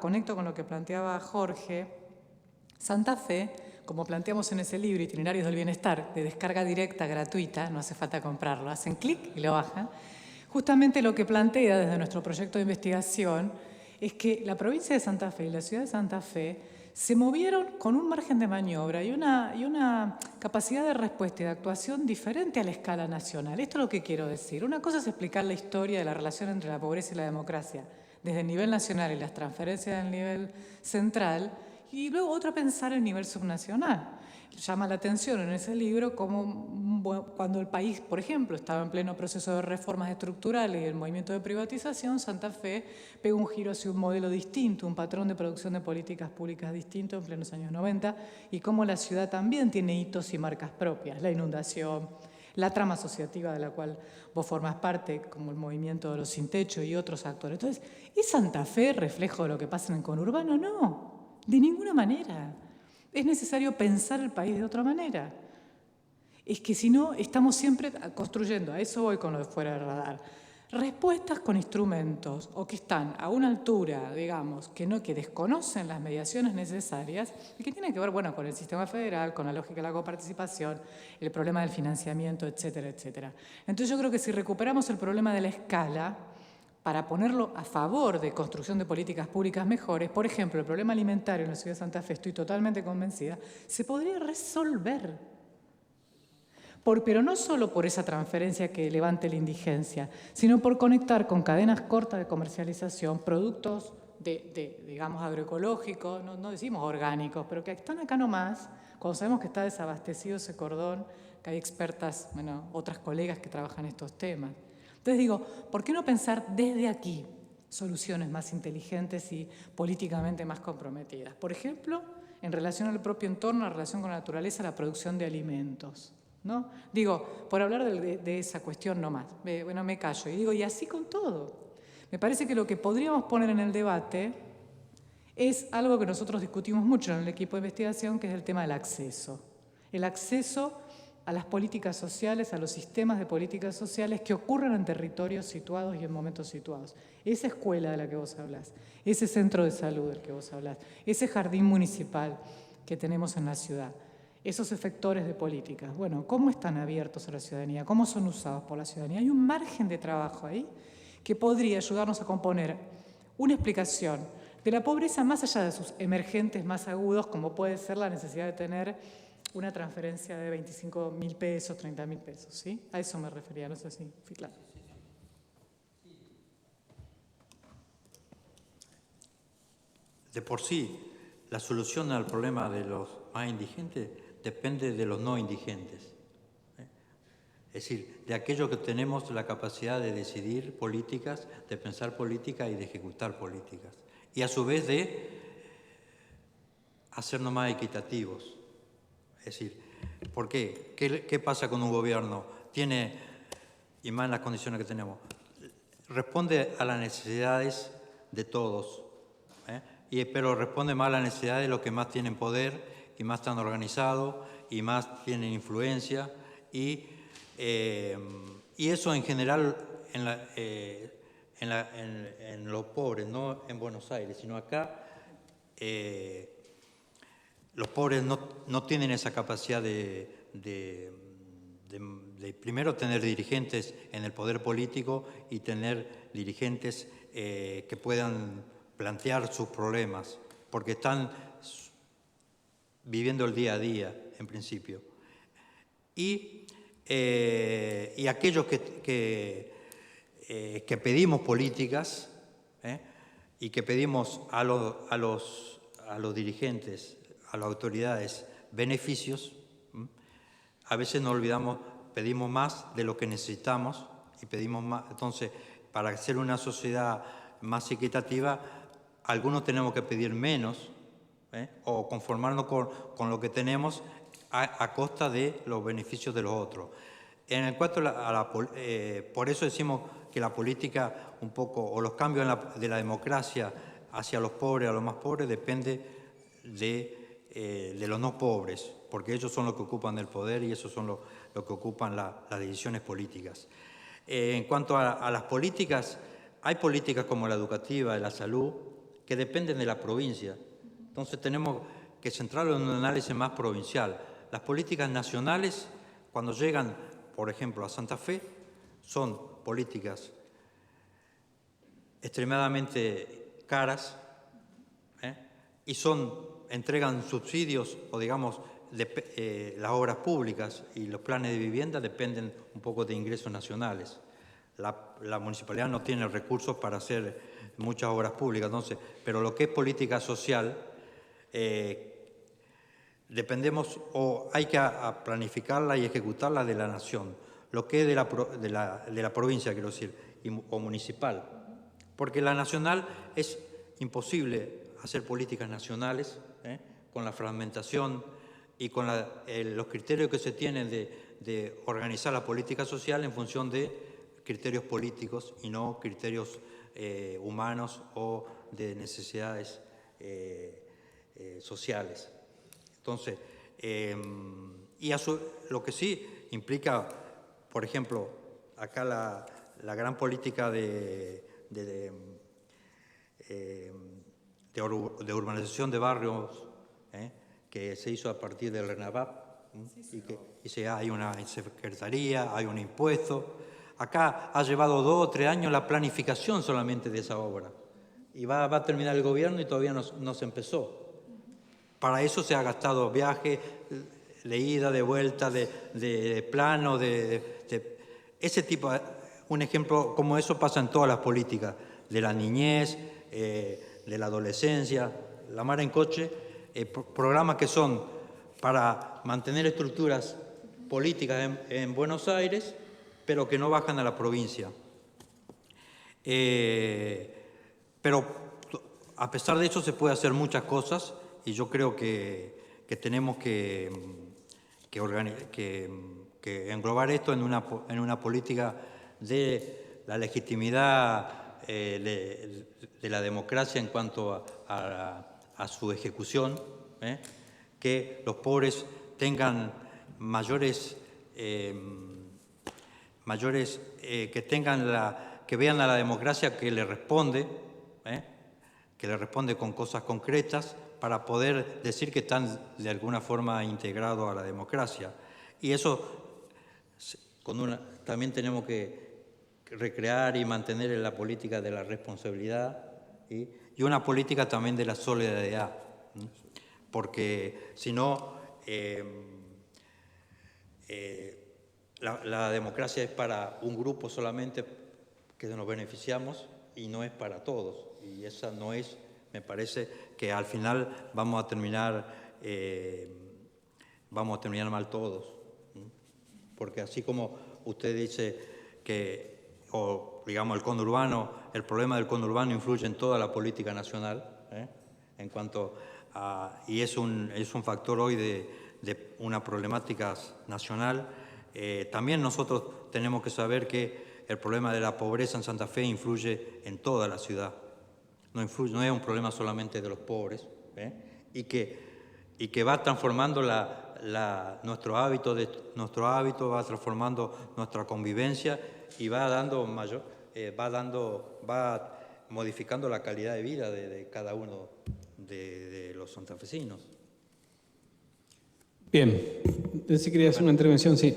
S4: conecto con lo que planteaba Jorge, Santa Fe, como planteamos en ese libro, Itinerarios del Bienestar, de descarga directa, gratuita, no hace falta comprarlo, hacen clic y lo bajan, justamente lo que plantea desde nuestro proyecto de investigación es que la provincia de Santa Fe y la ciudad de Santa Fe se movieron con un margen de maniobra y una capacidad de respuesta y de actuación diferente a la escala nacional. Esto es lo que quiero decir. Una cosa es explicar la historia de la relación entre la pobreza y la democracia desde el nivel nacional y las transferencias del nivel central, y luego otra pensar el nivel subnacional. Llama la atención en ese libro como cuando el país, por ejemplo, estaba en pleno proceso de reformas estructurales y el movimiento de privatización, Santa Fe pegó un giro hacia un modelo distinto, un patrón de producción de políticas públicas distinto en plenos años 90, y cómo la ciudad también tiene hitos y marcas propias, la inundación, la trama asociativa de la cual vos formás parte, como el movimiento de los sin techo y otros actores. Entonces, ¿es Santa Fe reflejo de lo que pasa en el conurbano? No, de ninguna manera. Es necesario pensar el país de otra manera. Es que si no, estamos siempre construyendo, a eso voy con lo de fuera de radar, respuestas con instrumentos o que están a una altura, digamos, que desconocen las mediaciones necesarias y que tienen que ver, bueno, con el sistema federal, con la lógica de la coparticipación, el problema del financiamiento, etcétera, etcétera. Entonces yo creo que si recuperamos el problema de la escala, para ponerlo a favor de construcción de políticas públicas mejores, por ejemplo, el problema alimentario en la ciudad de Santa Fe, estoy totalmente convencida, se podría resolver. Pero no solo por esa transferencia que levante la indigencia, sino por conectar con cadenas cortas de comercialización productos digamos, agroecológicos, no decimos orgánicos, pero que están acá nomás, cuando sabemos que está desabastecido ese cordón, que hay expertas, bueno, otras colegas que trabajan estos temas. Entonces digo, ¿por qué no pensar desde aquí soluciones más inteligentes y políticamente más comprometidas? Por ejemplo, en relación al propio entorno, en relación con la naturaleza, la producción de alimentos, ¿no? Digo, por hablar de esa cuestión nomás, bueno, me callo. Y digo, y así con todo. Me parece que lo que podríamos poner en el debate es algo que nosotros discutimos mucho en el equipo de investigación, que es el tema del acceso. El acceso a las políticas sociales, a los sistemas de políticas sociales que ocurren en territorios situados y en momentos situados. Esa escuela de la que vos hablás, ese centro de salud del que vos hablás, ese jardín municipal que tenemos en la ciudad, esos efectores de políticas, bueno, ¿cómo están abiertos a la ciudadanía? ¿Cómo son usados por la ciudadanía? Hay un margen de trabajo ahí que podría ayudarnos a componer una explicación de la pobreza más allá de sus emergentes más agudos, como puede ser la necesidad de tener una transferencia de 25.000 pesos, 30.000 pesos, ¿sí? A eso me refería, no sé si fui claro.
S5: De por sí, la solución al problema de los más indigentes depende de los no indigentes. Es decir, de aquellos que tenemos la capacidad de decidir políticas, de pensar políticas y de ejecutar políticas. Y a su vez de hacernos más equitativos. Es decir, ¿por qué? ¿Qué pasa con un gobierno? Tiene, y más en las condiciones que tenemos, responde a las necesidades de todos, pero responde más a las necesidades de los que más tienen poder y más están organizados y más tienen influencia y eso en general en los pobres, no en Buenos Aires, sino acá. Los pobres no tienen esa capacidad de primero tener dirigentes en el poder político y tener dirigentes que puedan plantear sus problemas, porque están viviendo el día a día, en principio. Y aquellos que pedimos políticas y que pedimos a los dirigentes, a las autoridades, beneficios, a veces nos olvidamos, pedimos más de lo que necesitamos y pedimos más. Entonces, para hacer una sociedad más equitativa, algunos tenemos que pedir menos o conformarnos con lo que tenemos a costa de los beneficios de los otros. En cuanto por eso decimos que la política un poco, o los cambios de la democracia hacia los pobres, a los más pobres, depende de los no pobres, porque ellos son los que ocupan el poder y esos son los que ocupan las decisiones políticas. En cuanto a las políticas, hay políticas como la educativa, la salud, que dependen de la provincia. Entonces tenemos que centrarlo en un análisis más provincial. Las políticas nacionales, cuando llegan, por ejemplo, a Santa Fe, son políticas extremadamente caras, y entregan subsidios o, digamos, las obras públicas y los planes de vivienda dependen un poco de ingresos nacionales. La municipalidad no tiene recursos para hacer muchas obras públicas, entonces, pero lo que es política social, dependemos o hay que planificarla y ejecutarla de la nación, lo que es de la provincia, quiero decir, o municipal, porque la nacional es imposible hacer políticas nacionales con la fragmentación y con los criterios que se tienen de organizar la política social en función de criterios políticos y no criterios humanos o de necesidades sociales. Entonces, lo que sí implica, por ejemplo, acá la gran política de urbanización de barrios que se hizo a partir del RENAVAP, hay una secretaría, hay un impuesto. Acá ha llevado 2 o 3 años la planificación solamente de esa obra y va a terminar el gobierno y todavía no se empezó. Para eso se ha gastado viajes, de ida, de vuelta, de plano, ese tipo. Un ejemplo como eso pasa en todas las políticas, de la niñez, de la adolescencia, la mar en coche, programas que son para mantener estructuras políticas en Buenos Aires, pero que no bajan a la provincia. Pero a pesar de eso se puede hacer muchas cosas y yo creo que tenemos que englobar esto en una política de la legitimidad de la democracia en cuanto a su ejecución, que los pobres tengan que vean a la democracia que le responde con cosas concretas para poder decir que están de alguna forma integrados a la democracia. Y eso también tenemos que recrear y mantener en la política de la responsabilidad y una política también de la solidaridad, porque si no, la democracia es para un grupo solamente que nos beneficiamos y no es para todos, y esa no es, me parece que al final vamos a terminar mal todos, porque así como usted dice que digamos el problema del conurbano influye en toda la política nacional, en cuanto y es un factor hoy de una problemática nacional. También nosotros tenemos que saber que el problema de la pobreza en Santa Fe influye en toda la ciudad. No es un problema solamente de los pobres, y que va transformando nuestro hábito, va transformando nuestra convivencia y va modificando la calidad de vida de cada uno de los santafesinos.
S2: Bien, si quería hacer una intervención, sí.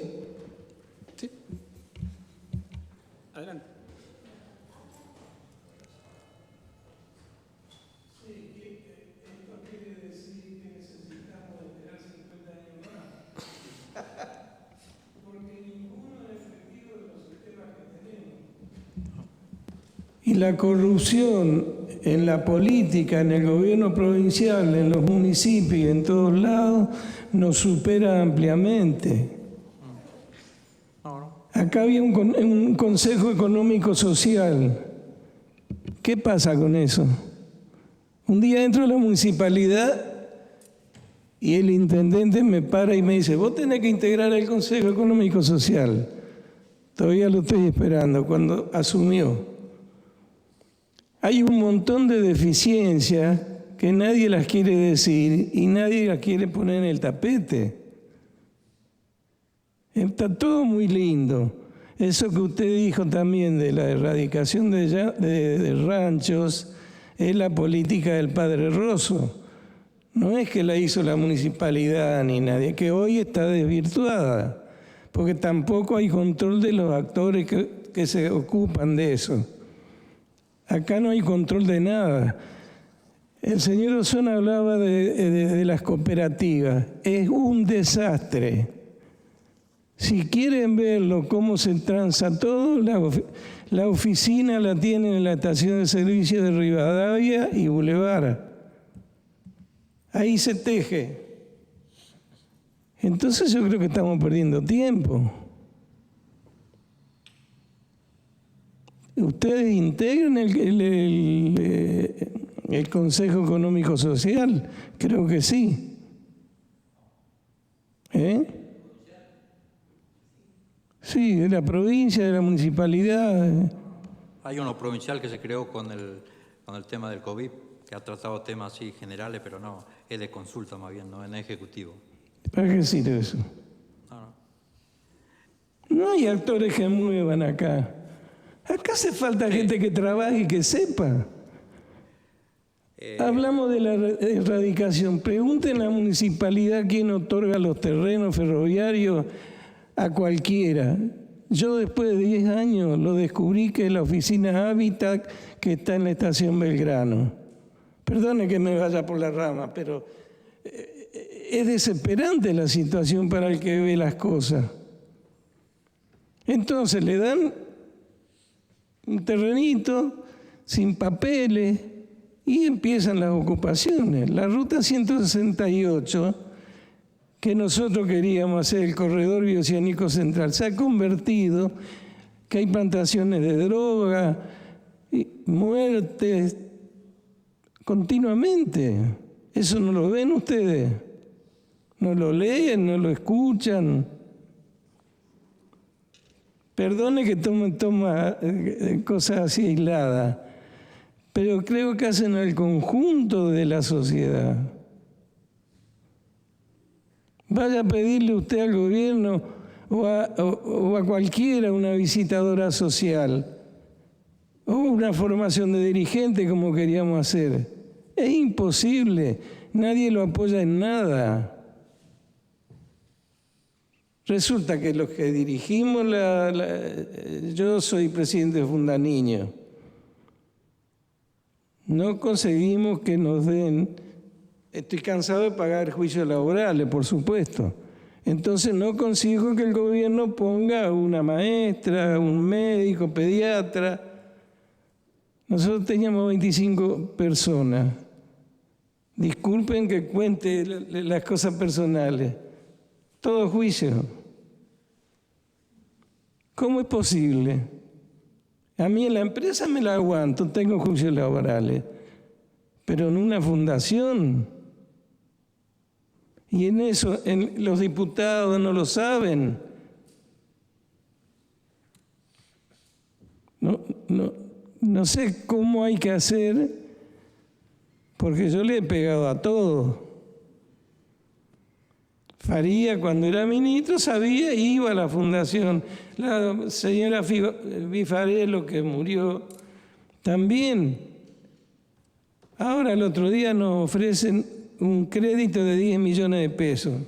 S2: Sí. Adelante.
S6: Esto quiere decir que necesitamos esperar 50 años más, porque ninguno es efectivo de los sistemas que tenemos. Y la corrupción en la política, en el gobierno provincial, en los municipios y en todos lados, nos supera ampliamente. Acá había un Consejo Económico Social. ¿Qué pasa con eso? Un día entro a la municipalidad y el intendente me para y me dice: vos tenés que integrar el Consejo Económico Social. Todavía lo estoy esperando, cuando asumió. Hay un montón de deficiencias que nadie las quiere decir y nadie las quiere poner en el tapete.
S7: Está todo muy lindo. Eso que usted dijo también de la erradicación de ranchos es la política del padre Rosso. No es que la hizo la municipalidad ni nadie, que hoy está desvirtuada, porque tampoco hay control de los actores que se ocupan de eso. Acá no hay control de nada. El señor Osona hablaba de las cooperativas. Es un desastre. Si quieren verlo, cómo se transa todo, la oficina la tienen en la estación de servicio de Rivadavia y Boulevard. Ahí se teje. Entonces yo creo que estamos perdiendo tiempo. ¿Ustedes integran el Consejo Económico Social? Creo que sí. Sí, de la provincia, de la municipalidad.
S5: Hay uno provincial que se creó con el tema del COVID, que ha tratado temas así generales, pero no, es de consulta más bien, no es ejecutivo.
S7: ¿Para qué sirve eso? No hay actores que muevan acá. Acá hace falta gente que trabaje y que sepa. Hablamos de la erradicación. Pregunten a la municipalidad quién otorga los terrenos ferroviarios a cualquiera. Yo después de 10 años lo descubrí que es la oficina Hábitat que está en la estación Belgrano. Perdone que me vaya por la rama, pero es desesperante la situación para el que ve las cosas. Entonces le dan un terrenito sin papeles y empiezan las ocupaciones. La ruta 168, que nosotros queríamos hacer el corredor bioceánico central, se ha convertido que hay plantaciones de droga, y muertes continuamente. ¿Eso no lo ven ustedes? ¿No lo leen? ¿No lo escuchan? Perdone que toma cosas así aisladas, pero creo que hacen al conjunto de la sociedad. Vaya a pedirle usted al gobierno o a cualquiera una visitadora social o una formación de dirigente como queríamos hacer. Es imposible, nadie lo apoya en nada. Resulta que los que dirigimos yo soy presidente de Fundaniño. No conseguimos que nos den. Estoy cansado de pagar juicios laborales, por supuesto. Entonces no consigo que el gobierno ponga una maestra, un médico, pediatra. Nosotros teníamos 25 personas. Disculpen que cuente las cosas personales. Todo juicio. ¿Cómo es posible? A mí en la empresa me la aguanto, tengo juicios laborales, pero en una fundación, y en eso los diputados no lo saben. No sé cómo hay que hacer, porque yo le he pegado a todo. Faría, cuando era ministro, sabía y iba a la fundación. La señora Bifarello, que murió, también. Ahora, el otro día nos ofrecen un crédito de 10 millones de pesos.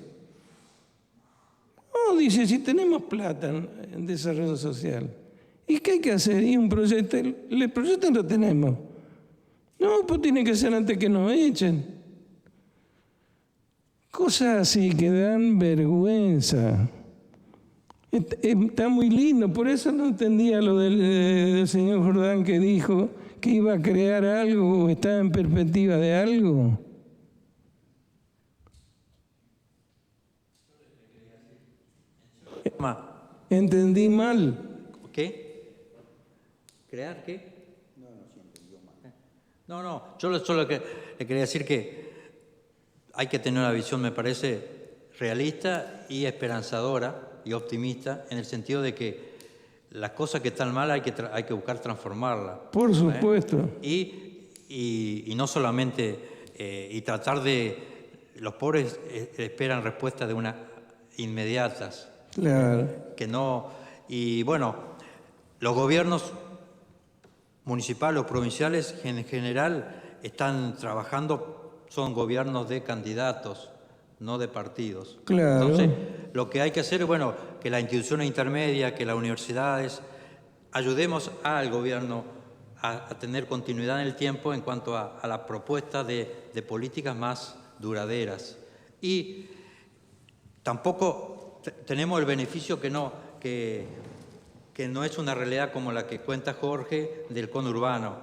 S7: Oh, dice, si tenemos plata en desarrollo social. ¿Y qué hay que hacer? Y un proyecto, el proyecto lo tenemos. No, pues tiene que ser antes que nos echen. Cosas así que dan vergüenza. Está muy lindo, por eso no entendía lo del señor Jordán que dijo que iba a crear algo o estaba en perspectiva de algo. Entendí mal.
S5: ¿Qué? ¿Crear qué? No, sí entendió mal. No, yo solo le quería decir que hay que tener una visión, me parece, realista y esperanzadora y optimista, en el sentido de que las cosas que están mal hay que buscar transformarlas.
S7: Por supuesto.
S5: Y no solamente, y tratar de, los pobres esperan respuestas inmediatas.
S7: Claro.
S5: Que no, y bueno, los gobiernos municipales o provinciales en general están trabajando, son gobiernos de candidatos, no de partidos.
S7: Claro.
S5: Entonces, lo que hay que hacer es, bueno, que las instituciones intermedias, que las universidades, ayudemos al gobierno a tener continuidad en el tiempo en cuanto a la propuesta de políticas más duraderas. Y tampoco tenemos el beneficio que no es una realidad como la que cuenta Jorge del conurbano.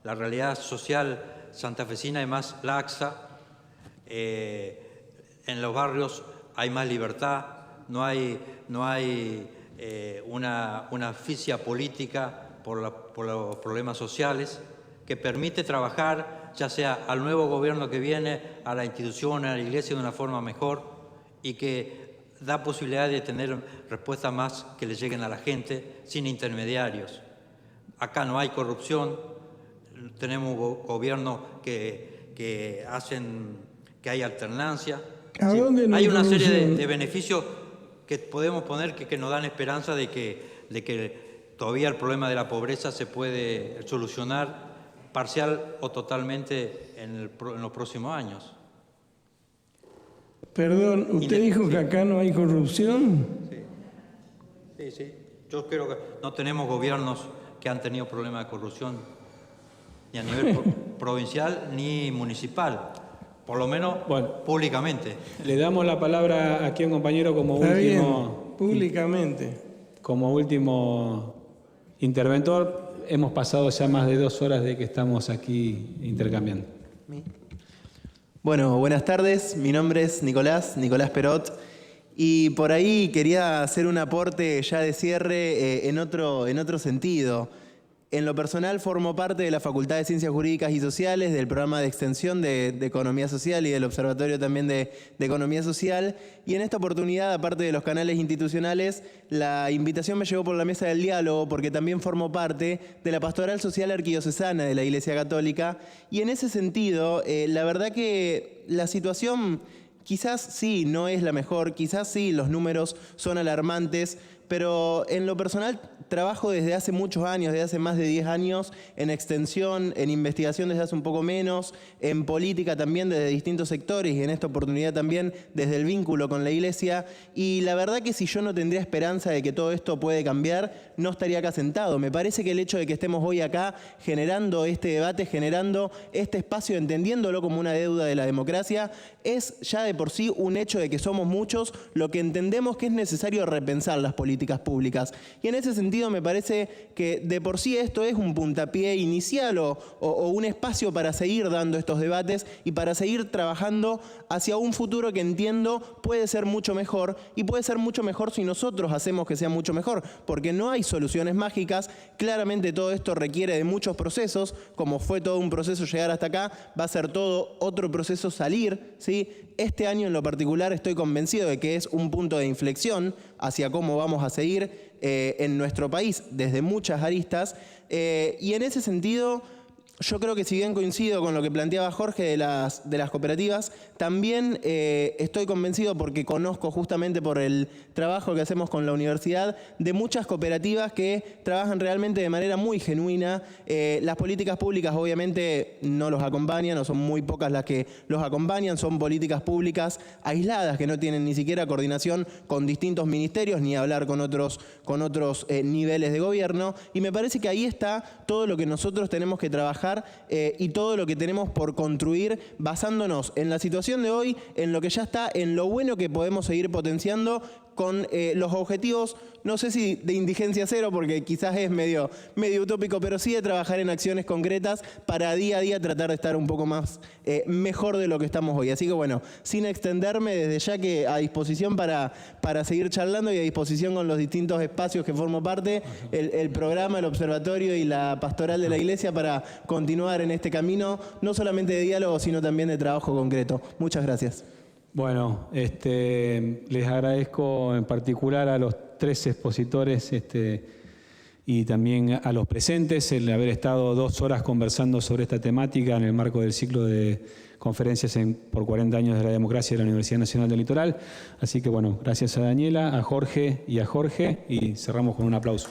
S5: La realidad social santafesina es más laxa. En los barrios hay más libertad, no hay una asfixia política por los problemas sociales, que permite trabajar ya sea al nuevo gobierno que viene, a la institución, a la iglesia de una forma mejor, y que da posibilidad de tener respuestas más que le lleguen a la gente sin intermediarios. Acá no hay corrupción, tenemos gobiernos que hacen que hay alternancia.
S7: ¿A dónde no hay
S5: una serie
S7: corrupción?
S5: de beneficios que podemos poner que nos dan esperanza de que todavía el problema de la pobreza se puede solucionar parcial o totalmente en los próximos años.
S7: Perdón, ¿usted dijo que acá no hay corrupción?
S5: Sí. Yo creo que no tenemos gobiernos que han tenido problemas de corrupción, ni a nivel provincial ni municipal, por lo menos públicamente.
S2: Le damos la palabra aquí a un compañero como
S7: Está bien,
S2: último,
S7: públicamente.
S2: como último interventor. Hemos pasado ya más de 2 horas de que estamos aquí intercambiando.
S8: Bueno, buenas tardes. Mi nombre es Nicolás Perot. Y por ahí quería hacer un aporte ya de cierre en otro sentido. En lo personal formo parte de la Facultad de Ciencias Jurídicas y Sociales, del programa de extensión de Economía Social y del Observatorio también de Economía Social. Y en esta oportunidad, aparte de los canales institucionales, la invitación me llegó por la mesa del diálogo porque también formo parte de la Pastoral Social Arquidiocesana de la Iglesia Católica. Y en ese sentido, la verdad que la situación quizás sí no es la mejor, quizás sí los números son alarmantes, pero en lo personal trabajo desde hace muchos años, desde hace más de 10 años, en extensión, en investigación desde hace un poco menos, en política también desde distintos sectores y en esta oportunidad también desde el vínculo con la Iglesia. Y la verdad que si yo no tendría esperanza de que todo esto puede cambiar, no estaría acá sentado. Me parece que el hecho de que estemos hoy acá generando este debate, generando este espacio, entendiéndolo como una deuda de la democracia, es ya de por sí un hecho de que somos muchos lo que entendemos que es necesario repensar las políticas públicas. Y en ese sentido me parece que de por sí esto es un puntapié inicial o un espacio para seguir dando estos debates y para seguir trabajando hacia un futuro que entiendo puede ser mucho mejor, y puede ser mucho mejor si nosotros hacemos que sea mucho mejor, porque no hay soluciones mágicas. Claramente todo esto requiere de muchos procesos, como fue todo un proceso llegar hasta acá, va a ser todo otro proceso salir, ¿sí? Este año en lo particular estoy convencido de que es un punto de inflexión hacia cómo vamos a seguir en nuestro país desde muchas aristas, y en ese sentido yo creo que si bien coincido con lo que planteaba Jorge de las cooperativas, también estoy convencido, porque conozco justamente por el trabajo que hacemos con la universidad, de muchas cooperativas que trabajan realmente de manera muy genuina. Las políticas públicas obviamente no los acompañan, o son muy pocas las que los acompañan, son políticas públicas aisladas que no tienen ni siquiera coordinación con distintos ministerios, ni hablar con otros niveles de gobierno, y me parece que ahí está todo lo que nosotros tenemos que trabajar y todo lo que tenemos por construir, basándonos en la situación de hoy, en lo que ya está, en lo bueno que podemos seguir potenciando, con los objetivos, no sé si de indigencia cero, porque quizás es medio utópico, pero sí de trabajar en acciones concretas para día a día tratar de estar un poco más mejor de lo que estamos hoy. Así que bueno, sin extenderme, desde ya que a disposición para seguir charlando y a disposición con los distintos espacios que formo parte, el programa, el observatorio y la pastoral de la Iglesia, para continuar en este camino, no solamente de diálogo, sino también de trabajo concreto. Muchas gracias.
S2: Bueno, les agradezco en particular a los 3 expositores y también a los presentes el haber estado 2 horas conversando sobre esta temática en el marco del ciclo de conferencias por 40 años de la democracia de la Universidad Nacional del Litoral. Así que bueno, gracias a Daniela, a Jorge y cerramos con un aplauso.